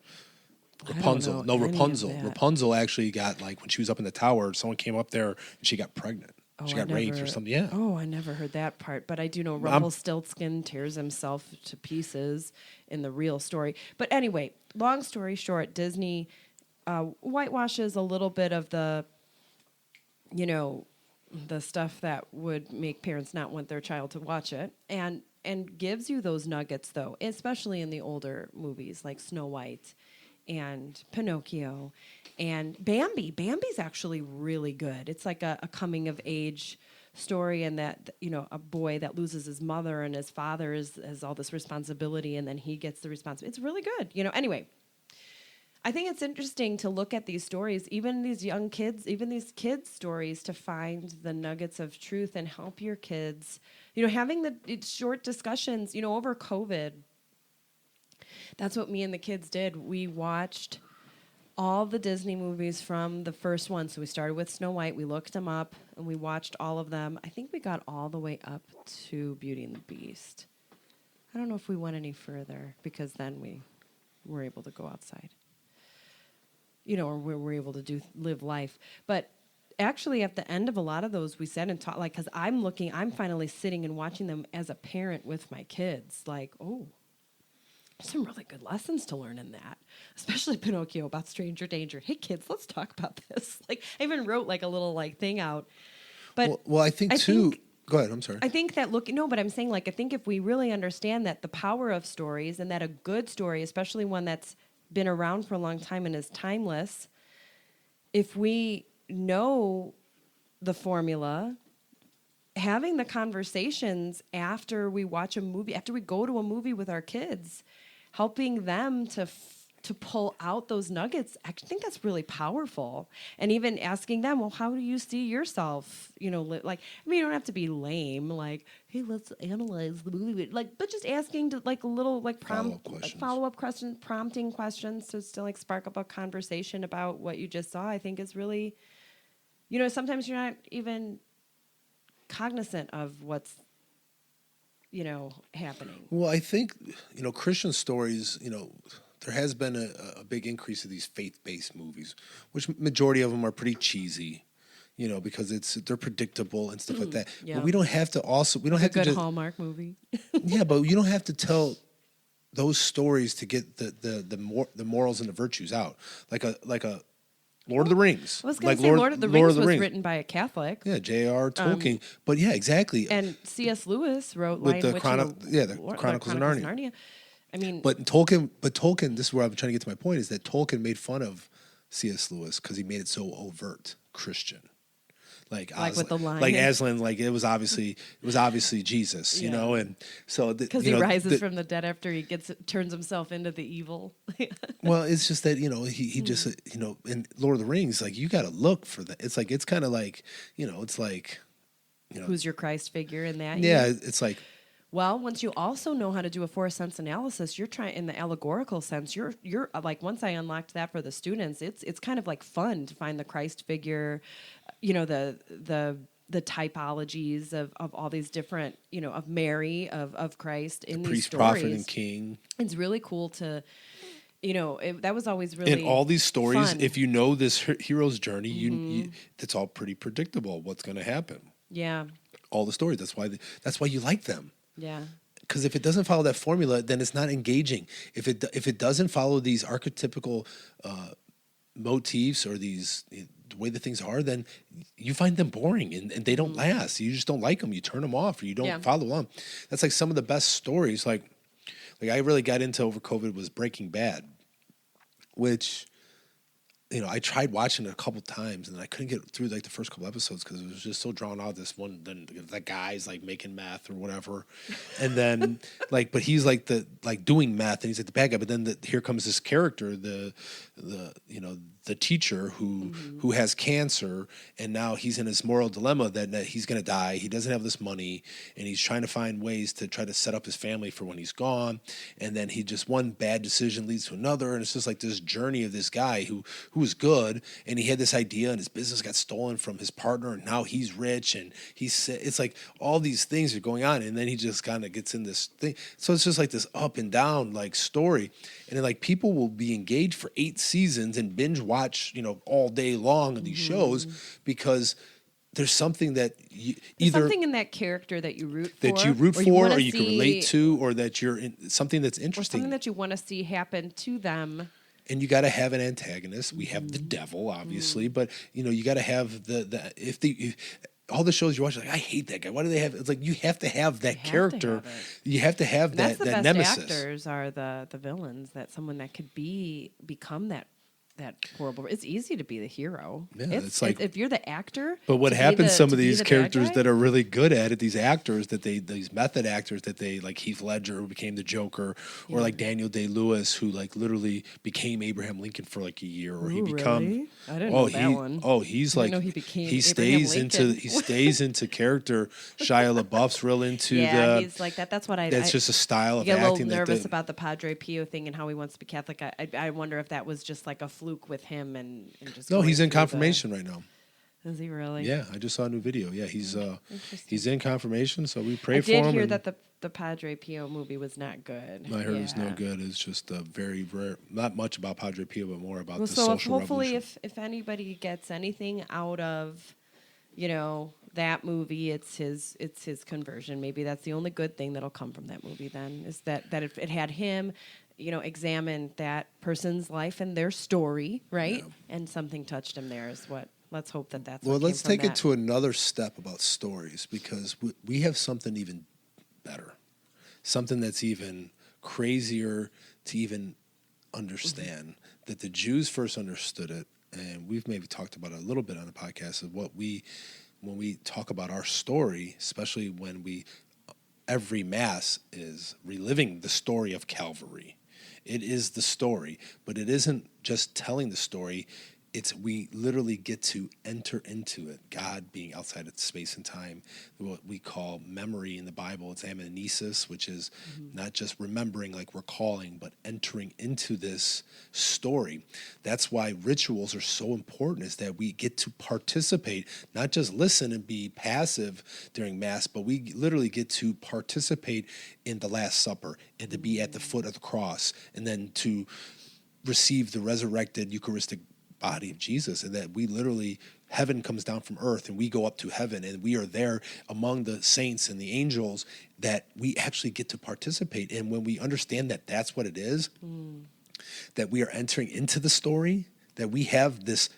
Rapunzel? No, Rapunzel. Rapunzel actually got like when she was up in the tower, someone came up there and she got pregnant. She got raped or something. Yeah. Oh, I never heard that part, but I do know Rumpelstiltskin tears himself to pieces in the real story. But anyway, long story short, Disney whitewashes a little bit of the stuff that would make parents not want their child to watch it, and gives you those nuggets, though, especially in the older movies like Snow White and Pinocchio and Bambi. Bambi's actually really good. It's like a coming of age story, and that a boy that loses his mother and his father has all this responsibility, and then he gets the responsibility. It's really good. Anyway, I think it's interesting to look at these stories, even these young kids, even these kids' stories, to find the nuggets of truth and help your kids. Having the short discussions, over COVID. That's what me and the kids did. We watched all the Disney movies from the first one. So we started with Snow White. We looked them up, and we watched all of them. I think we got all the way up to Beauty and the Beast. I don't know if we went any further, because then we were able to go outside. Or we were able to live life. But actually, at the end of a lot of those, we said and taught, like, because I'm finally sitting and watching them as a parent with my kids. Like, oh, there's some really good lessons to learn in that, especially Pinocchio about stranger danger. Hey, kids, let's talk about this. Like, I even wrote like a little thing out. But well, I think too. Go ahead. I'm sorry. I think that but I'm saying, like, I think if we really understand that the power of stories, and that a good story, especially one that's been around for a long time and is timeless, if we know the formula, having the conversations after we watch a movie, after we go to a movie with our kids, helping them to pull out those nuggets, I think that's really powerful. And even asking them, well, how do you see yourself? You don't have to be lame, like, hey, let's analyze the movie, but just asking to a little follow-up questions, prompting questions to still spark up a conversation about what you just saw. I think is really, sometimes you're not even cognizant of what's happening. Well, I think Christian stories, there has been a big increase of these faith-based movies, which majority of them are pretty cheesy, because they're predictable and stuff like that. Yeah. But we don't have to a good Hallmark movie. Yeah, but you don't have to tell those stories to get the morals and the virtues out, like a Lord of the Rings. I was going to say Lord of the Rings was written by a Catholic. Yeah, J.R. Tolkien. But yeah, exactly. And C.S. Lewis wrote with the Chronicles of Narnia. I mean, but Tolkien. This is where I'm trying to get to my point: is that Tolkien made fun of C.S. Lewis because he made it so overt Christian, like with the line, like Aslan, like it was obviously Jesus, and so because he rises from the dead after he turns himself into the evil. Well, it's just that he just in Lord of the Rings, like you got to look for that. It's like it's kind of like it's like who's your Christ figure in that? Yeah, it's like. Well, once you also know how to do a force sense analysis, you're trying in the allegorical sense. You're like, once I unlocked that for the students, it's kind of like fun to find the Christ figure, the typologies of all these different, of Mary, of Christ in these priest, stories. prophet, and king. It's really cool that was always really In all these stories, fun. if you know this hero's journey, you it's all pretty predictable what's going to happen. Yeah. All the stories. That's why you like them. Yeah. Because if it doesn't follow that formula, then it's not engaging. If it doesn't follow these archetypical motifs or the way that things are, then you find them boring and they don't last. You just don't like them. You turn them off or you don't follow along. That's like some of the best stories. Like I really got into over COVID was Breaking Bad, which, I tried watching it a couple times and I couldn't get through like the first couple episodes because it was just so drawn out. This one, then the guy's like making meth or whatever, and then but he's like doing meth and he's like the bad guy. But then here comes this character, the teacher who has cancer, and now he's in his moral dilemma that he's going to die. He doesn't have this money, and he's trying to find ways to try to set up his family for when he's gone. And then one bad decision leads to another, and it's just like this journey of this guy who was good, and he had this idea, and his business got stolen from his partner, and now he's rich, and it's like all these things are going on, and then he just kind of gets in this thing. So it's just like this up and down like story, and then like people will be engaged for 8 seasons and binge watch, all day long of these shows because there's something that something in that character that you root for, or you can relate to, or that you're in something that's interesting, or something that you want to see happen to them. And you got to have an antagonist. We have the devil, obviously, but you got to have if all the shows you watch, like I hate that guy. Why do they have? It's like you have to have that character. You have to have that the best nemesis. Actors are the villains. That someone that could become that horrible. It's easy to be the hero. Yeah, it's like if you're the actor. But what happens? Some of these characters that are really good at it, these actors these method actors that they like Heath Ledger who became the Joker, or like Daniel Day-Lewis who like literally became Abraham Lincoln for like a year, or he become. Really? I didn't know that one. Oh, he's like he stays into character. Shia LaBeouf's real into he's like that. That's what I. That's just a style of acting. I get a little nervous about the Padre Pio thing and how he wants to be Catholic. I wonder if that was just like a fluke with him and just. No, he's in confirmation right now. Is he really? Yeah, I just saw a new video. Yeah, he's in confirmation, so we pray for him. I did hear that the Padre Pio movie was not good. I heard it was no good. It's just a very rare, not much about Padre Pio, but more about the social hopefully revolution. if anybody gets anything out of, that movie, it's his conversion. Maybe that's the only good thing that'll come from that movie. Then is that if it had him, examine that person's life and their story, right? Yeah. And something touched him there is what. Let's hope that's. Well, let's take it to another step about stories, because we have something even better, something that's even crazier to even understand. That the Jews first understood it, and we've maybe talked about it a little bit on the podcast of when we talk about our story, especially when every Mass is reliving the story of Calvary. It is the story, but it isn't just telling the story. We literally get to enter into it. God being outside of space and time, what we call memory in the Bible. It's amnesis, which is not just remembering, like recalling, but entering into this story. That's why rituals are so important, is that we get to participate, not just listen and be passive during Mass, but we literally get to participate in the Last Supper and to be at the foot of the cross, and then to receive the resurrected Eucharistic body of Jesus, and that we literally, heaven comes down from earth and we go up to heaven, and we are there among the saints and the angels, that we actually get to participate. And when we understand that that's what it is, that we are entering into the story, that we have this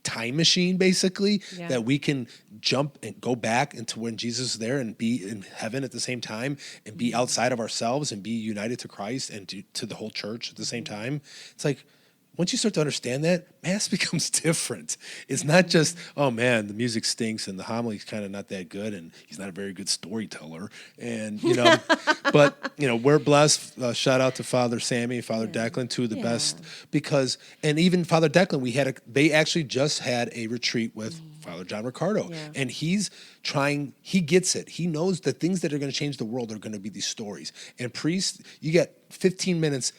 time machine basically, that we can jump and go back into when Jesus is there and be in heaven at the same time, and be outside of ourselves and be united to Christ and to the whole church at the same time. It's like, once you start to understand that, Mass becomes different. It's not just, oh man, the music stinks and the homily's kind of not that good and he's not a very good storyteller. And, but, we're blessed. Shout out to Father Sammy and Father Declan, two of the best, and even Father Declan, they actually just had a retreat with Father John Ricardo. Yeah. And he gets it. He knows the things that are going to change the world are going to be these stories. And priests, you get 15 minutes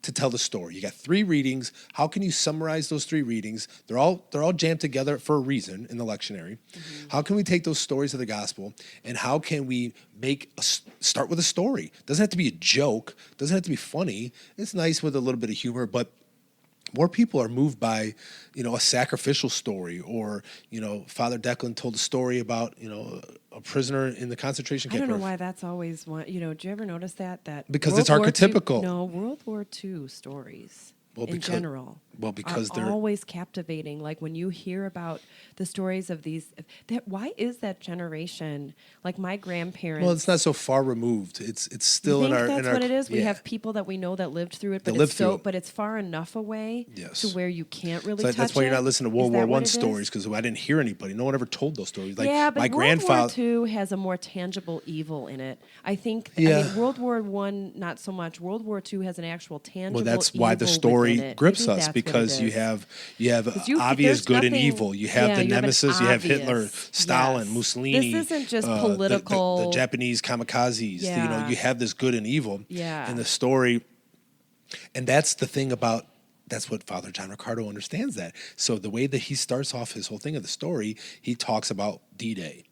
to tell the story. You got 3 readings. How can you summarize those 3 readings? They're all jammed together for a reason in the lectionary. How can we take those stories of the gospel and how can we start with a story? Doesn't have to be a joke. Doesn't have to be funny. It's nice with a little bit of humor, but more people are moved by, a sacrificial story, or, Father Declan told a story about, a prisoner in the concentration camp. I don't know why that's always one. Do you ever notice that? Because World it's War II archetypical. No, World War II stories in general. Well, because are they're always captivating. Like when you hear about the stories of these, why is that generation like my grandparents? Well, it's not so far removed. It's still You in think our. that's in our, what it is. We yeah. have people that we know that lived through it, That but lived through it. but it's far enough away Yes. to where you can't really. So touch that's why you're it. not listening to Is World that War what One it is? stories, because I didn't hear anybody. No one ever told those stories. Like Yeah, but my grandfather. World War II has a more tangible evil in it. I think. Yeah. I mean, World War One, not so much. World War II has an actual tangible. Well, that's why the evil story within it. grips Maybe us, that's what because it you is. have 'Cause obvious there's good and nothing- evil. You have the you have an nemesis. You have Hitler, obvious- Stalin, yes. Mussolini. This isn't just the political. Japanese kamikazes. Yeah. You have this good and evil. Yeah. In the story, and that's the thing about. That's what Father John Ricardo understands that. So the way that he starts off his whole thing of the story, he talks about D-Day,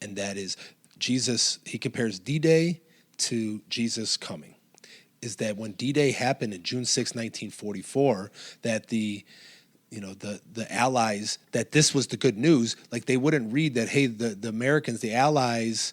and that is Jesus. He compares D-Day to Jesus coming. Is that when D-Day happened in June 6, 1944, that the Allies, that this was the good news. Like they wouldn't read that, hey, the Americans, the Allies,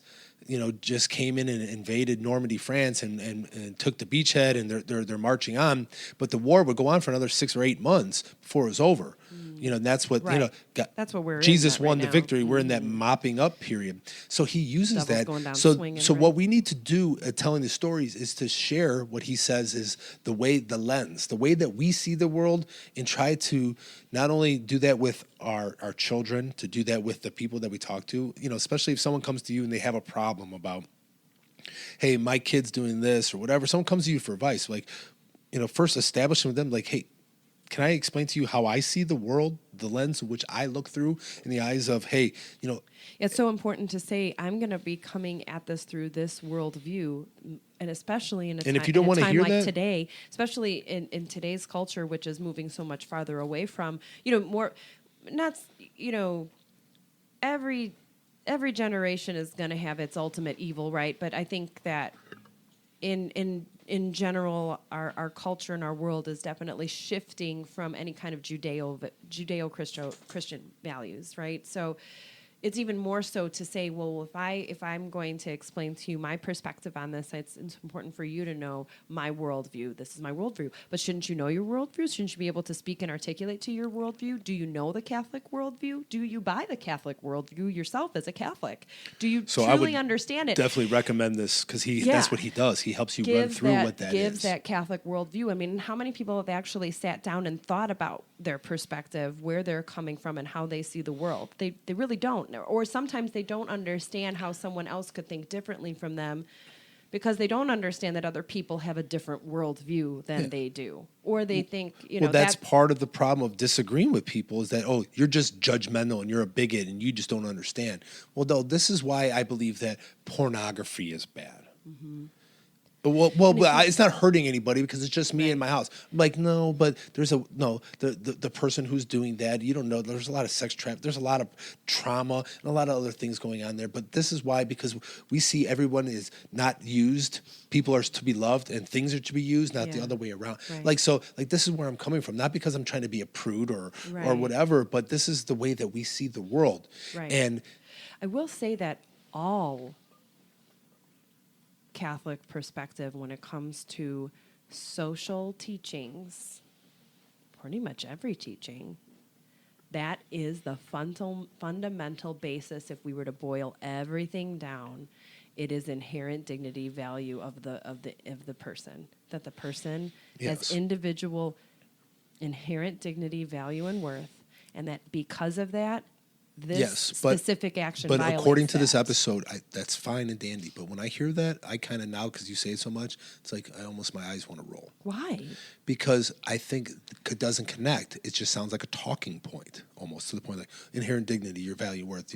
just came in and invaded Normandy, France, and took the beachhead, and they're marching on. But the war would go on for another 6 or 8 months before it was over. And that's what Right. That's what we're in Jesus that right won the now. victory. We're in that mopping up period. So he uses Devil's that. going down So swinging, so right? what we need to do at telling the stories is to share what he says is the way that we see the world, and try to not only do that with our children, to do that with the people that we talk to, especially if someone comes to you and they have a problem about, hey, my kid's doing this or whatever. Someone comes to you for advice, like, first establishing with them, like, hey, can I explain to you how I see the world, the lens which I look through, in the eyes of, hey, It's so important to say, I'm going to be coming at this through this worldview, and especially in a And if time, you don't in a wanna time hear like that- today, especially in today's culture, which is moving so much farther away from, more, not, every generation is going to have its ultimate evil, right? But I think that in general, our culture and our world is definitely shifting from any kind of Judeo-Christian values, right? So it's even more so to say, well, if I'm going to explain to you my perspective on this, it's important for you to know my worldview. This is my worldview. But shouldn't you know your worldview? Shouldn't you be able to speak and articulate to your worldview? Do you know the Catholic worldview? Do you buy the Catholic worldview yourself as a Catholic? Do you So I would truly understand it? definitely recommend this, because that's Yeah. what he does. He helps you run through what that gives is. that Catholic worldview. I mean, how many people have actually sat down and thought about their perspective, where they're coming from, and how they see the world? They really don't. Or sometimes they don't understand how someone else could think differently from them, because they don't understand that other people have a different worldview than they do. Or they think, Well, that's part of the problem of disagreeing with people, is that, oh, you're just judgmental and you're a bigot and you just don't understand. Well, though, this is why I believe that pornography is bad. Well, it's not hurting anybody because it's just me in my house. I'm like, no, but the person who's doing that, you don't know. There's a lot of sex trap. There's a lot of trauma and a lot of other things going on there. But this is why, because we see everyone is not used. People are to be loved and things are to be used, not the Yeah. other way around. Right. So this is where I'm coming from. Not because I'm trying to be a prude or Right. whatever, but this is the way that we see the world. Right. And I will say that all Catholic perspective when it comes to social teachings, pretty much every teaching, that is the fundamental basis. If we were to boil everything down, it is inherent dignity, value of the person. That the person Yes. has individual inherent dignity, value, and worth, and that because of that, this Yes, but- specific action. But violates according to this that. episode, that's fine and dandy. But when I hear that, I kind of now, because you say it so much, it's like my eyes want to roll. Why? Because I think it doesn't connect. It just sounds like a talking point, almost, to the point like inherent dignity, your value, worth,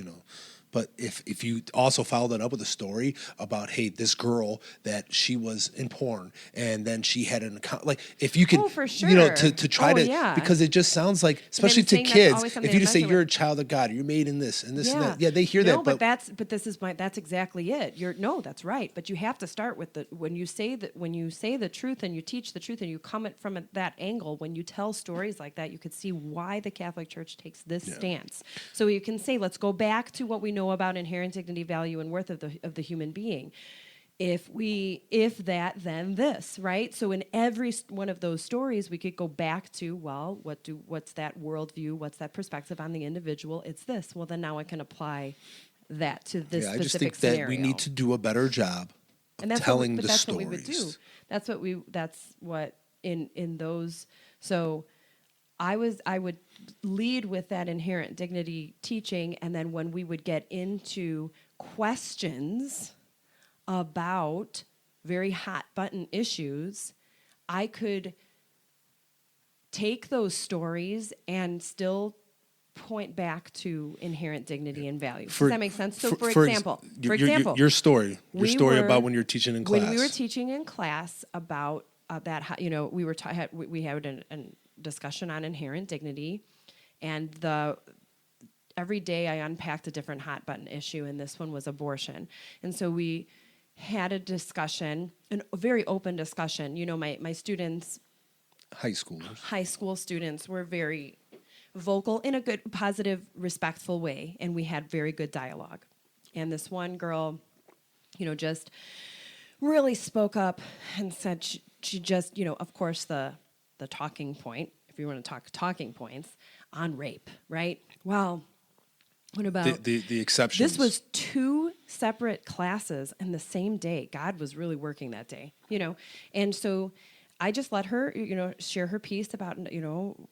But if you also follow that up with a story about, hey, this girl that she was in porn and then she had an account, like if you can, Oh, for to try sure. to, Yeah. because it just sounds like, especially Them to saying that's kids, always something if you to just say mess you're with. a child of God, you're made in this and this and Yeah. that, yeah, they hear no, that, but this is that's exactly it. That's right. But you have to start with when you say the truth and you teach the truth and you come at from that angle. When you tell stories like that, you could see why the Catholic Church takes this stance. So you can say, let's go back to what we know about inherent dignity, value, and worth of the human being. If that, then this, right? So in every one of those stories, we could go back to, well, what's that worldview? What's that perspective on the individual? It's this. Well, then now I can apply that to this I specific just think scenario. that we need to do a better job of And telling the that's stories. what we would do. That's what in those. So I would lead with that inherent dignity teaching, and then when we would get into questions about very hot button issues, I could take those stories and still point back to inherent dignity and value. Does that make sense? So, for example, your story about when you're teaching in class. When we were teaching in class about that, we were we had a discussion on inherent dignity, and every day I unpacked a different hot button issue, and this one was abortion. And so we had a discussion, a very open discussion. My students, high school students, were very vocal in a good, positive, respectful way, and we had very good dialogue. And this one girl, just really spoke up and said she just, of course, the talking point, if you want to talk talking points, on rape, right? Well, what about the exceptions? This was 2 separate classes in the same day. God was really working that day, And so I just let her, share her piece about,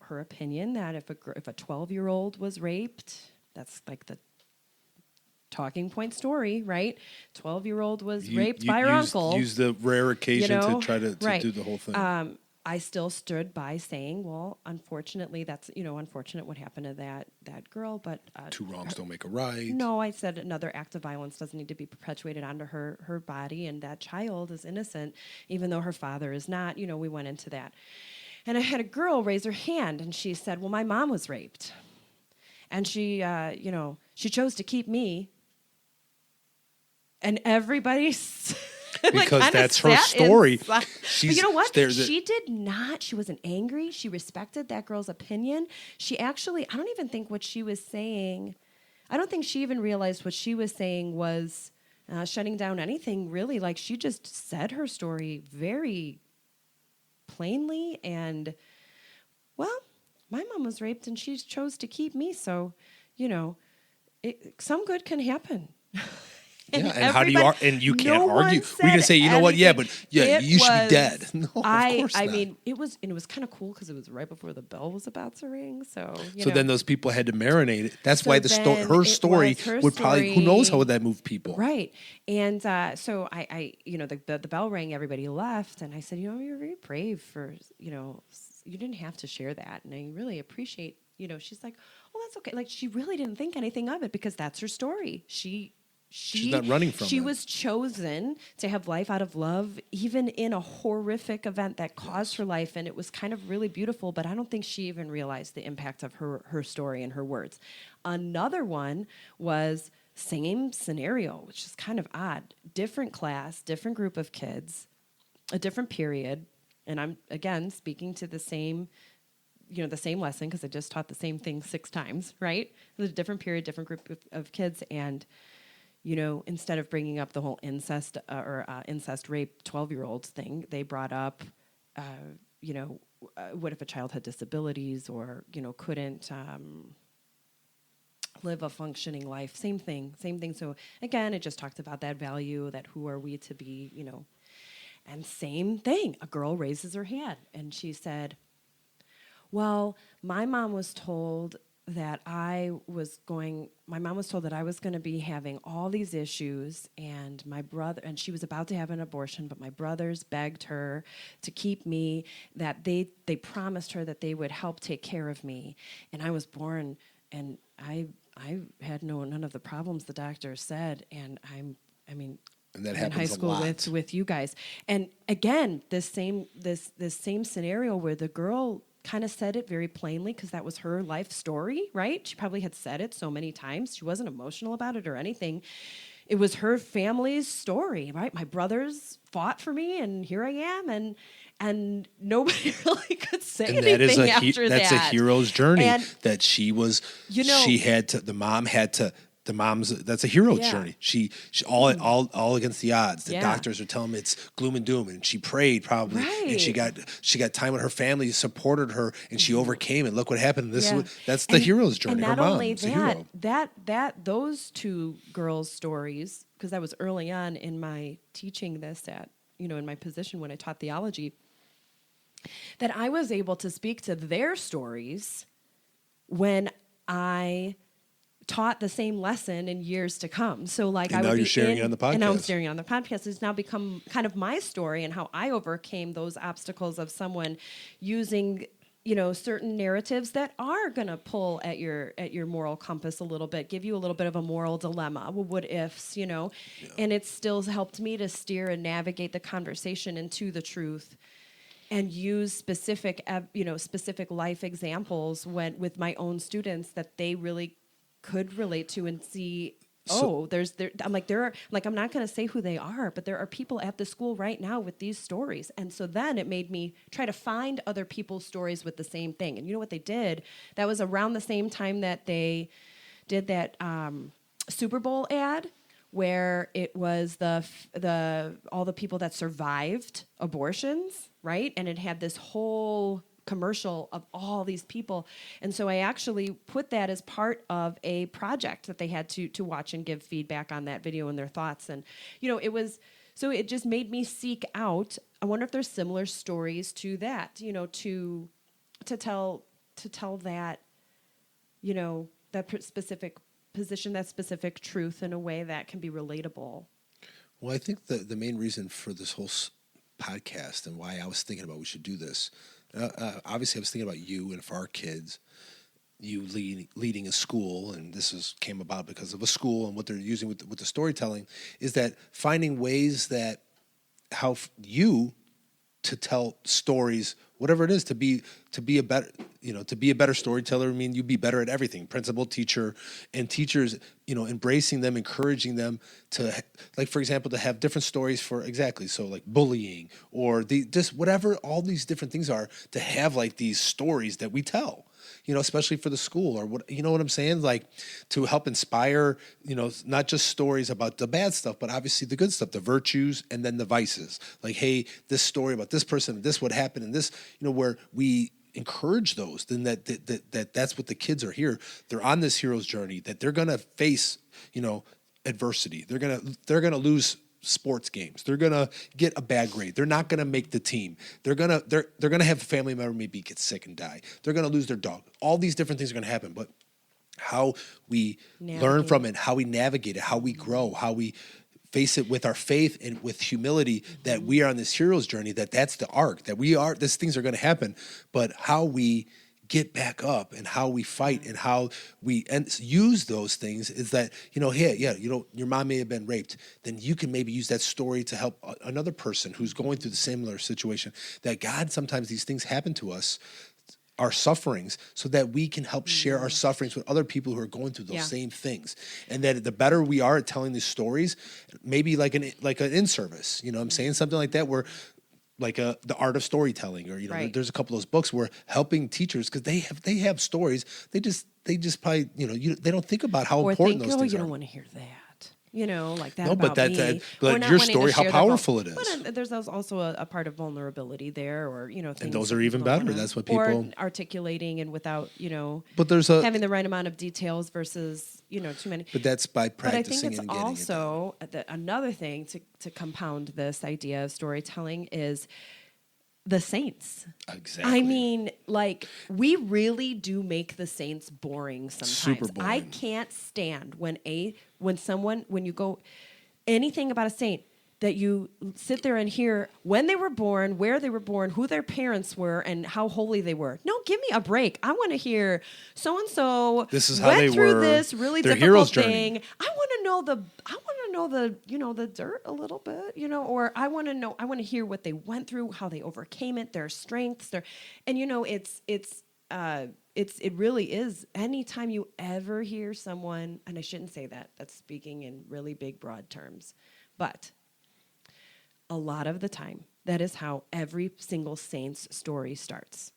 her opinion that if a 12-year-old was raped, that's like the talking point story, right? 12-year-old was raped by her uncle. Use the rare occasion to try to do the whole thing. I still stood by saying, well, unfortunately, that's, unfortunate what happened to that girl, but... 2 wrongs don't make a right. No, I said another act of violence doesn't need to be perpetuated onto her body, and that child is innocent, even though her father is not. We went into that. And I had a girl raise her hand, and she said, well, my mom was raped. And she, she chose to keep me. And everybody... Because that's her story. But you know what? She did not. She wasn't angry. She respected that girl's opinion. She actually, I don't even think what she was saying, I don't think she even realized what she was saying was shutting down anything, really. Like, she just said her story very plainly. And, well, my mom was raped and she chose to keep me. So, some good can happen. And how do you and you can't argue. We can say, you know what? Yeah, but you should be dead. No, of course not. I mean, it was kind of cool because it was right before the bell was about to ring. So then those people had to marinate it. That's why her story would probably, who knows how would that move people, right? And so I the bell rang, everybody left, and I said, you're very brave for you didn't have to share that, and I really appreciate She's like, oh, that's okay. Like, she really didn't think anything of it because that's her story. She's not running from it. She was chosen to have life out of love, even in a horrific event that caused her life, and it was kind of really beautiful, but I don't think she even realized the impact of her story and her words. Another one was same scenario, which is kind of odd. Different class, different group of kids, a different period, and I'm, again, speaking to the same the same lesson because I just taught the same thing 6 times, right? It was a different period, different group of kids, and instead of bringing up the whole incest incest rape 12-year-olds thing, they brought up, what if a child had disabilities or, couldn't live a functioning life? Same thing. So again, it just talked about that value, that who are we to be, and same thing. A girl raises her hand and she said, well, my mom was told that I was going to be having all these issues, and and she was about to have an abortion, but my brothers begged her to keep me, that they promised her that they would help take care of me. And I was born I had none of the problems the doctor said, and I mean, And that I'm in high happens a school lot. with you guys, and again, this same scenario where the girl kind of said it very plainly because that was her life story, right? She probably had said it so many times. She wasn't emotional about it or anything. It was her family's story, right? My brothers fought for me, and here I am, and nobody really could say And anything that is after that's that. a hero's journey And, that she was. you know, She had to. The mom's. That's a hero's Yeah. journey. She all against the odds. The Yeah. doctors are telling me it's gloom and doom, and she prayed probably, and she Right. got time with her family, supported her, and she overcame. And look what happened. Yeah. That's the hero's journey. And Her not mom only is a hero. that those two girls' stories, because that was early on in my teaching this in my position when I taught theology, that I was able to speak to their stories when I taught the same lesson in years to come. So like And I now would you're be sharing it on the and now I'm podcast. sharing it on the podcast. It's now become kind of my story and how I overcame those obstacles of someone using certain narratives that are going to pull at your moral compass a little bit, give you a little bit of a moral dilemma, well, what ifs, and it still helped me to steer and navigate the conversation into the truth and use specific life examples with my own students that they really could relate to and see. I'm not going to say who they are, but there are people at the school right now with these stories. And so then it made me try to find other people's stories with the same thing. And you know what they did? That was around the same time that they did that Super Bowl ad where it was all the people that survived abortions, right? And it had this whole commercial of all these people. And so I actually put that as part of a project that they had to watch and give feedback on that video and their thoughts. And, it just made me seek out, I wonder if there's similar stories to that, to tell that, specific position, that specific truth in a way that can be relatable. Well, I think the main reason for this whole podcast and why I was thinking about we should do this, obviously I was thinking about you and for our kids, you leading a school, and came about because of a school and what they're using with the storytelling, is that finding ways that you to tell stories, whatever it is, to be a better storyteller. I mean, you be better at everything, principal, teacher, and teachers, embracing them, encouraging them to, like, for example, to have different stories for exactly. So like bullying or just whatever, all these different things are, to have like these stories that we tell, especially for the school or what, what I'm saying? Like to help inspire, not just stories about the bad stuff, but obviously the good stuff, the virtues and then the vices. Like, hey, this story about this person, this would happen, and this, where we encourage those, then that's what the kids are here. They're on this hero's journey that they're gonna face, adversity. They're gonna lose sports games. They're gonna get a bad grade. They're not gonna make the team. They're gonna have a family member maybe get sick and die. They're gonna lose their dog. All these different things are gonna happen. But how we learn from it, how we navigate it, how we grow, how we face it with our faith and with humility, that we are on this hero's journey, that's the arc, that these things are gonna happen, but how we get back up and how we fight and how we use those things is that, your mom may have been raped, then you can maybe use that story to help another person who's going through the similar situation, that God, sometimes these things happen to us, our sufferings, so that we can help share our sufferings with other people who are going through those same things. And that the better we are at telling these stories, maybe like an in-service, I'm saying, something like that, where like the art of storytelling, or Right. there's a couple of those books where helping teachers, because they have stories, they just probably they don't think about how Or important think, those things you are. don't want to hear that. Like that No, but about that- me. but Or not your wanting to story, how share their powerful it is. But there's also a part of vulnerability there, or things those that are even people don't better. wanna- That's what or people- articulating and without But there's having the right amount of details versus too many. but that's by But I think practicing it's and getting it down. also another thing to compound this idea of storytelling is the saints. Exactly. I mean, like, we really do make the saints boring sometimes. Super boring. I can't stand when you go anything about a saint, that you sit there and hear when they were born, where they were born, who their parents were, and how holy they were. No, give me a break. I want to hear so and so. This is how went they through were, this really their difficult hero's journey. thing. I want to know the dirt a little bit, or I want to hear what they went through, how they overcame it, their strengths, and it really is. Anytime you ever hear someone, and I shouldn't say that, that's speaking in really big, broad terms, but a lot of the time, that is how every single saint's story starts.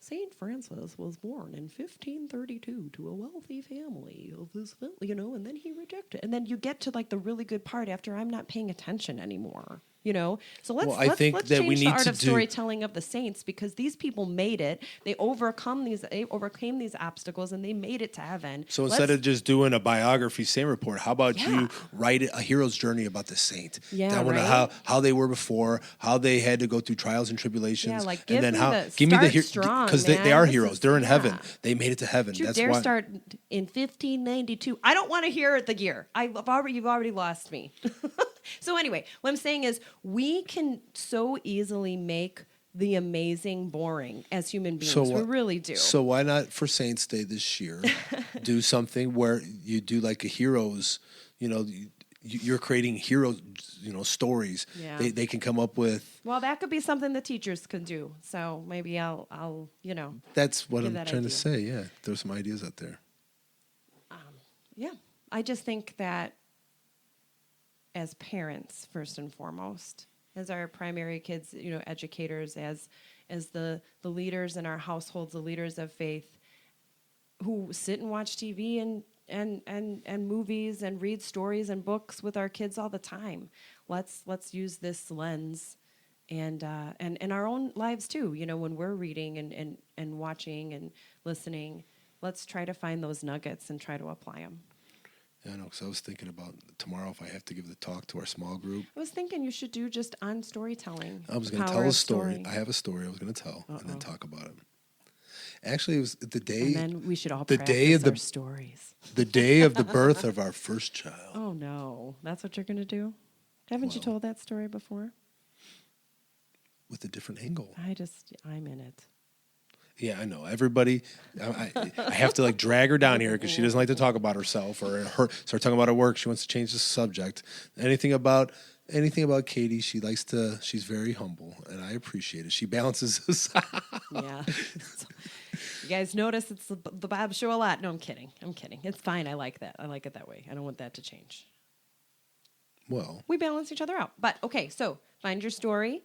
Saint Francis was born in 1532 to a wealthy family of this, and then he rejected. And then you get to like the really good part after I'm not paying attention anymore. So let's think let's that change we the need art to of storytelling of the saints, because these people made it. They overcame these obstacles, and they made it to heaven. So instead of just doing a biography saint report, how about Yeah. you write a hero's journey about the saint? Yeah, I want to right? how they were before, how they had to go through trials and tribulations. Yeah, like, and then give me the start strong, because they man. are This heroes. is- They're in yeah. heaven. They made it to heaven. Don't you That's dare why. start in 1592. I don't want to hear the year. You've already lost me. So anyway, what I'm saying is we can so easily make the amazing boring as human beings. We really do. So why not for Saints Day this year do something where you do like a heroes, you're creating heroes, stories. Yeah. They can come up with. Well, that could be something the teachers can do. So maybe I'll That's what give I'm that trying to idea. say. Yeah, there's some ideas out there. Yeah. I just think that as parents, first and foremost, as our primary kids, educators, as the leaders in our households, the leaders of faith, who sit and watch TV and movies and read stories and books with our kids all the time. Let's use this lens and in our own lives too. When we're reading and watching and listening, let's try to find those nuggets and try to apply them. Yeah, I know, because I was thinking about tomorrow if I have to give the talk to our small group. I was thinking you should do just on storytelling. I was going to tell a story. I have a story I was going to tell and then talk about it. Actually, it was the day. And then we should all the practice day of our the stories. the day of the birth of our first child. Oh no, that's what you're going to do? Haven't you Well. told that story before? With a different angle. I'm in it. Yeah, I know. Everybody, I have to drag her down here because she doesn't like to talk about herself or start talking about her work. She wants to change the subject. Anything about Katie, she's very humble, and I appreciate it. She balances us out. Yeah. You guys notice it's the Bob Show a lot. No, I'm kidding. It's fine. I like that. I like it that way. I don't want that to change. Well, We balance each other out. But okay, so find your story,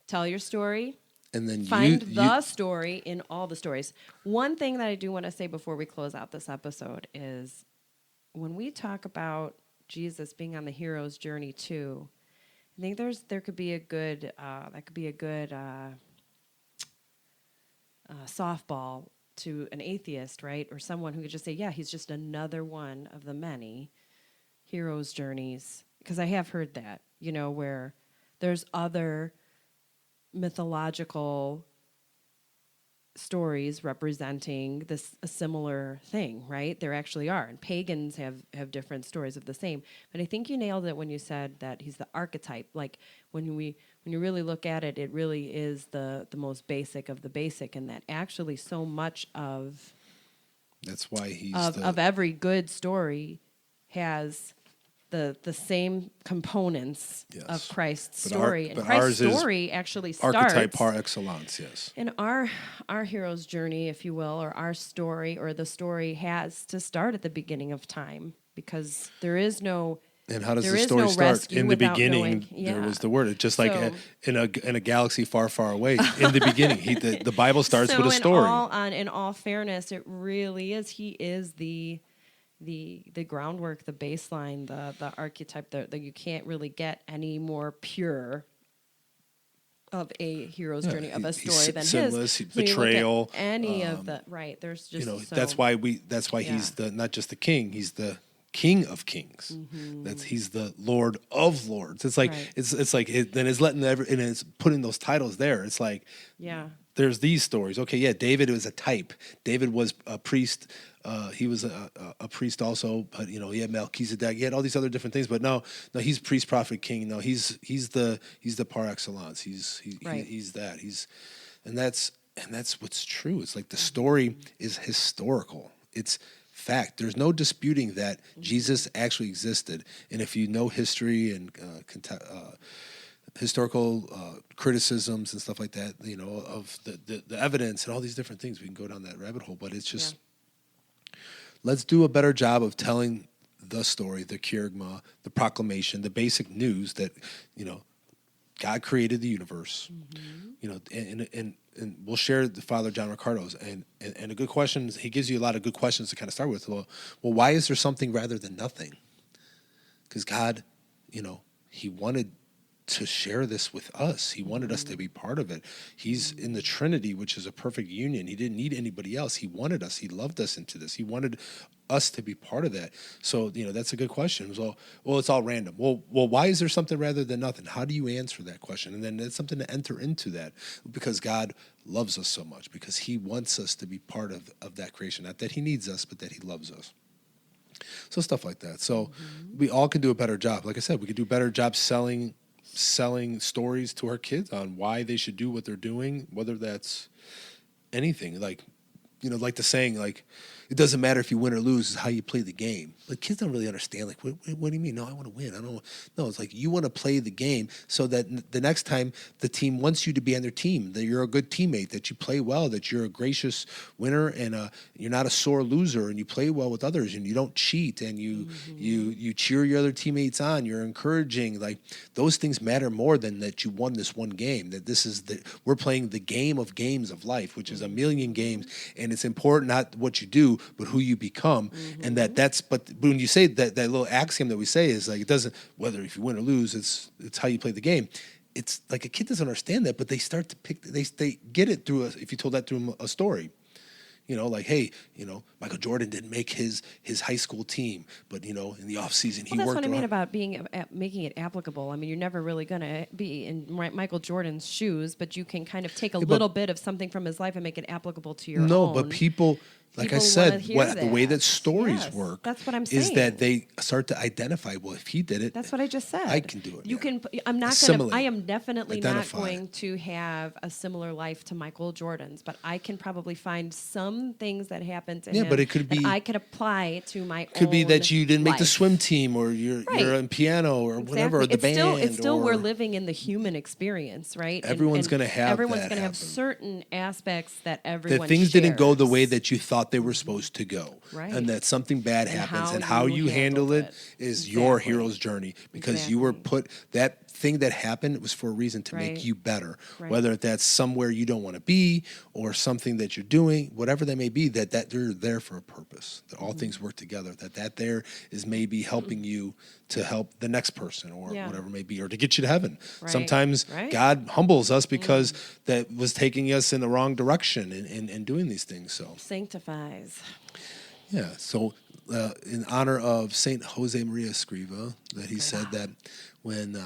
tell your story, and then find you the story in all the stories. One thing that I do want to say before we close out this episode is when we talk about Jesus being on the hero's journey too, I think there could be a good softball to an atheist, right? Or someone who could just say, yeah, he's just another one of the many hero's journeys. Because I have heard that, where there's other mythological stories representing a similar thing, right? There actually are. And pagans have different stories of the same. But I think you nailed it when you said that he's the archetype. Like when you really look at it, it really is the most basic of the basic, and that actually so much of that's why he's of every good story has the same components Yes. of Christ's But story. but And Christ's ours is story actually starts archetype par excellence. Yes. in our hero's journey, if you will, or our story, or the story has to start at the beginning of time, because there is no. And how does There the is story no start? rescue In the without beginning, knowing- there yeah. was the word. It's just like So- in a galaxy far, far away. In the beginning, the Bible starts with a story. In all fairness, it really is. He is the groundwork, the baseline, the archetype that you can't really get any more pure of a hero's journey, of a he's story than sinless, his. he- So you look at betrayal, any of the right. There's just That's why he's Yeah. not just the king. He's the King of Kings. He's the Lord of Lords. It's like Right. it's like then it's letting and it's putting those titles there. It's like yeah. there's these stories. Okay, yeah, David was a type. David was a priest He was a priest also, but he had Melchizedek. He had all these other different things, but no, he's priest, prophet, king. No, he's the par excellence. Right. He's that. And that's what's true. It's like the story is historical. It's fact. There's no disputing that Jesus actually existed. And if you know history and historical criticisms and stuff like that, of the evidence and all these different things, we can go down that rabbit hole. But it's just, let's do a better job of telling the story, the kerygma, the proclamation, the basic news that, God created the universe. And we'll share the Father John Ricardo's and a good question. He gives you a lot of good questions to kind of start with. Well, why is there something rather than nothing? Because God, He wanted to share this with us. He wanted us to be part of it. He's in the Trinity, which is a perfect union. He didn't need anybody else. He wanted us. He loved us into this. He wanted us to be part of that. So, that's a good question. So, well, it's all random. Well, why is there something rather than nothing? How do you answer that question? And then it's something to enter into that, because God loves us so much, because He wants us to be part of that creation. Not that He needs us, but that He loves us. So stuff like that. So we all can do a better job. Like I said, we could do a better job selling stories to our kids on why they should do what they're doing, whether that's anything. Like the saying, like, it doesn't matter if you win or lose, it's how you play the game. Like, kids don't really understand, like, what do you mean? No, I want to win. No, it's like, you want to play the game so that the next time the team wants you to be on their team, that you're a good teammate, that you play well, that you're a gracious winner, and you're not a sore loser, and you play well with others, and you don't cheat, and you cheer your other teammates on, you're encouraging. Like, those things matter more than that you won this one game, that we're playing the game of games of life, which is a million games, and it's important not what you do, but who you become. And but when you say that little axiom that we say is like, it doesn't, whether if you win or lose, it's how you play the game. It's like a kid doesn't understand that, but they start to they get it through if you told that through a story. Like, hey, Michael Jordan didn't make his high school team, but in the off season he worked. That's what I mean about making it applicable. I mean, you're never really going to be in Michael Jordan's shoes, but you can kind of take a little bit of something from his life and make it applicable to your own. No, but people. Like I said, the way that stories work, that's what I'm saying, is that they start to identify. Well, if he did it, that's what I just said. I can do it. You can. I'm not going to. I am definitely not going to have a similar life to Michael Jordan's, but I can probably find some things that happened to him. Yeah, but it could be. I could apply to my. Could be that you didn't make the swim team, or you're in piano, or whatever, or the band. It's still we're living in the human experience, right? Everyone's going to have. Everyone's going to have certain aspects that everyone. That things didn't go the way that you thought they were supposed to go, and that something bad happens, and how you handle it is your hero's journey, because you were put, that thing that happened was for a reason, to make you better, whether that's somewhere you don't want to be or something that you're doing, whatever that may be, that they're there for a purpose, that all things work together, that there is maybe helping you to help the next person, or whatever it may be, or to get you to heaven. Sometimes God humbles us because that was taking us in the wrong direction and doing these things. So sanctifies. Yeah. So in honor of Saint Jose Maria Escriva, that he said that when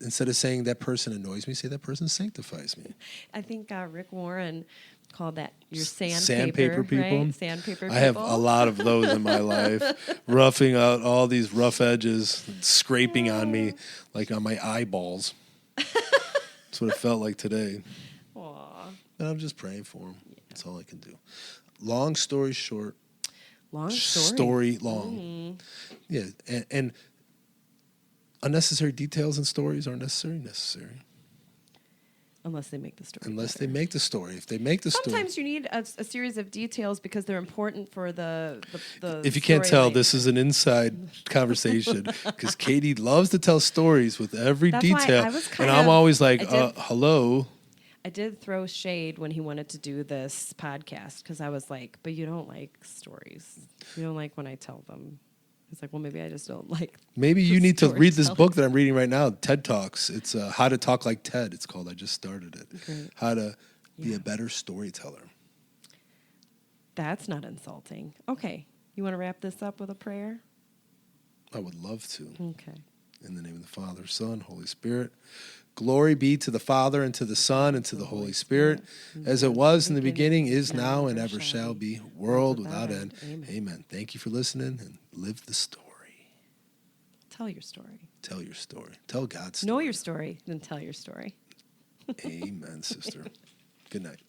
instead of saying that person annoys me, say that person sanctifies me. I think Rick Warren called that your sandpaper people. Right? Sandpaper people. I have a lot of those in my life, roughing out all these rough edges, scraping on me, like on my eyeballs. That's what it felt like today. Aww. And I'm just praying for him. Yeah. That's all I can do. Long story short. Long story long. Yeah, and unnecessary details in stories aren't necessary. Unless they make the story. They make the story. If they make the story. Sometimes you need a series of details because they're important for the If you can't tell, this is an inside conversation, because Katie loves to tell stories with every detail. And I'm always like, hello. I did throw shade when he wanted to do this podcast, because I was like, but you don't like stories. You don't like when I tell them. It's like, well, maybe I just don't like. Maybe you need to read this book that I'm reading right now, TED Talks. It's How to Talk Like TED, it's called. I just started it. Great. How to be a better storyteller. That's not insulting. Okay. You want to wrap this up with a prayer? I would love to. Okay. In the name of the Father, Son, Holy Spirit. Glory be to the Father, and to the Son, and to the Holy Spirit, as it was in the beginning, is now, and ever shall be, world without end. Amen. Thank you for listening, and live the story. Tell your story. Tell your story. Tell God's story. Know your story, then tell your story. Amen, sister. Good night.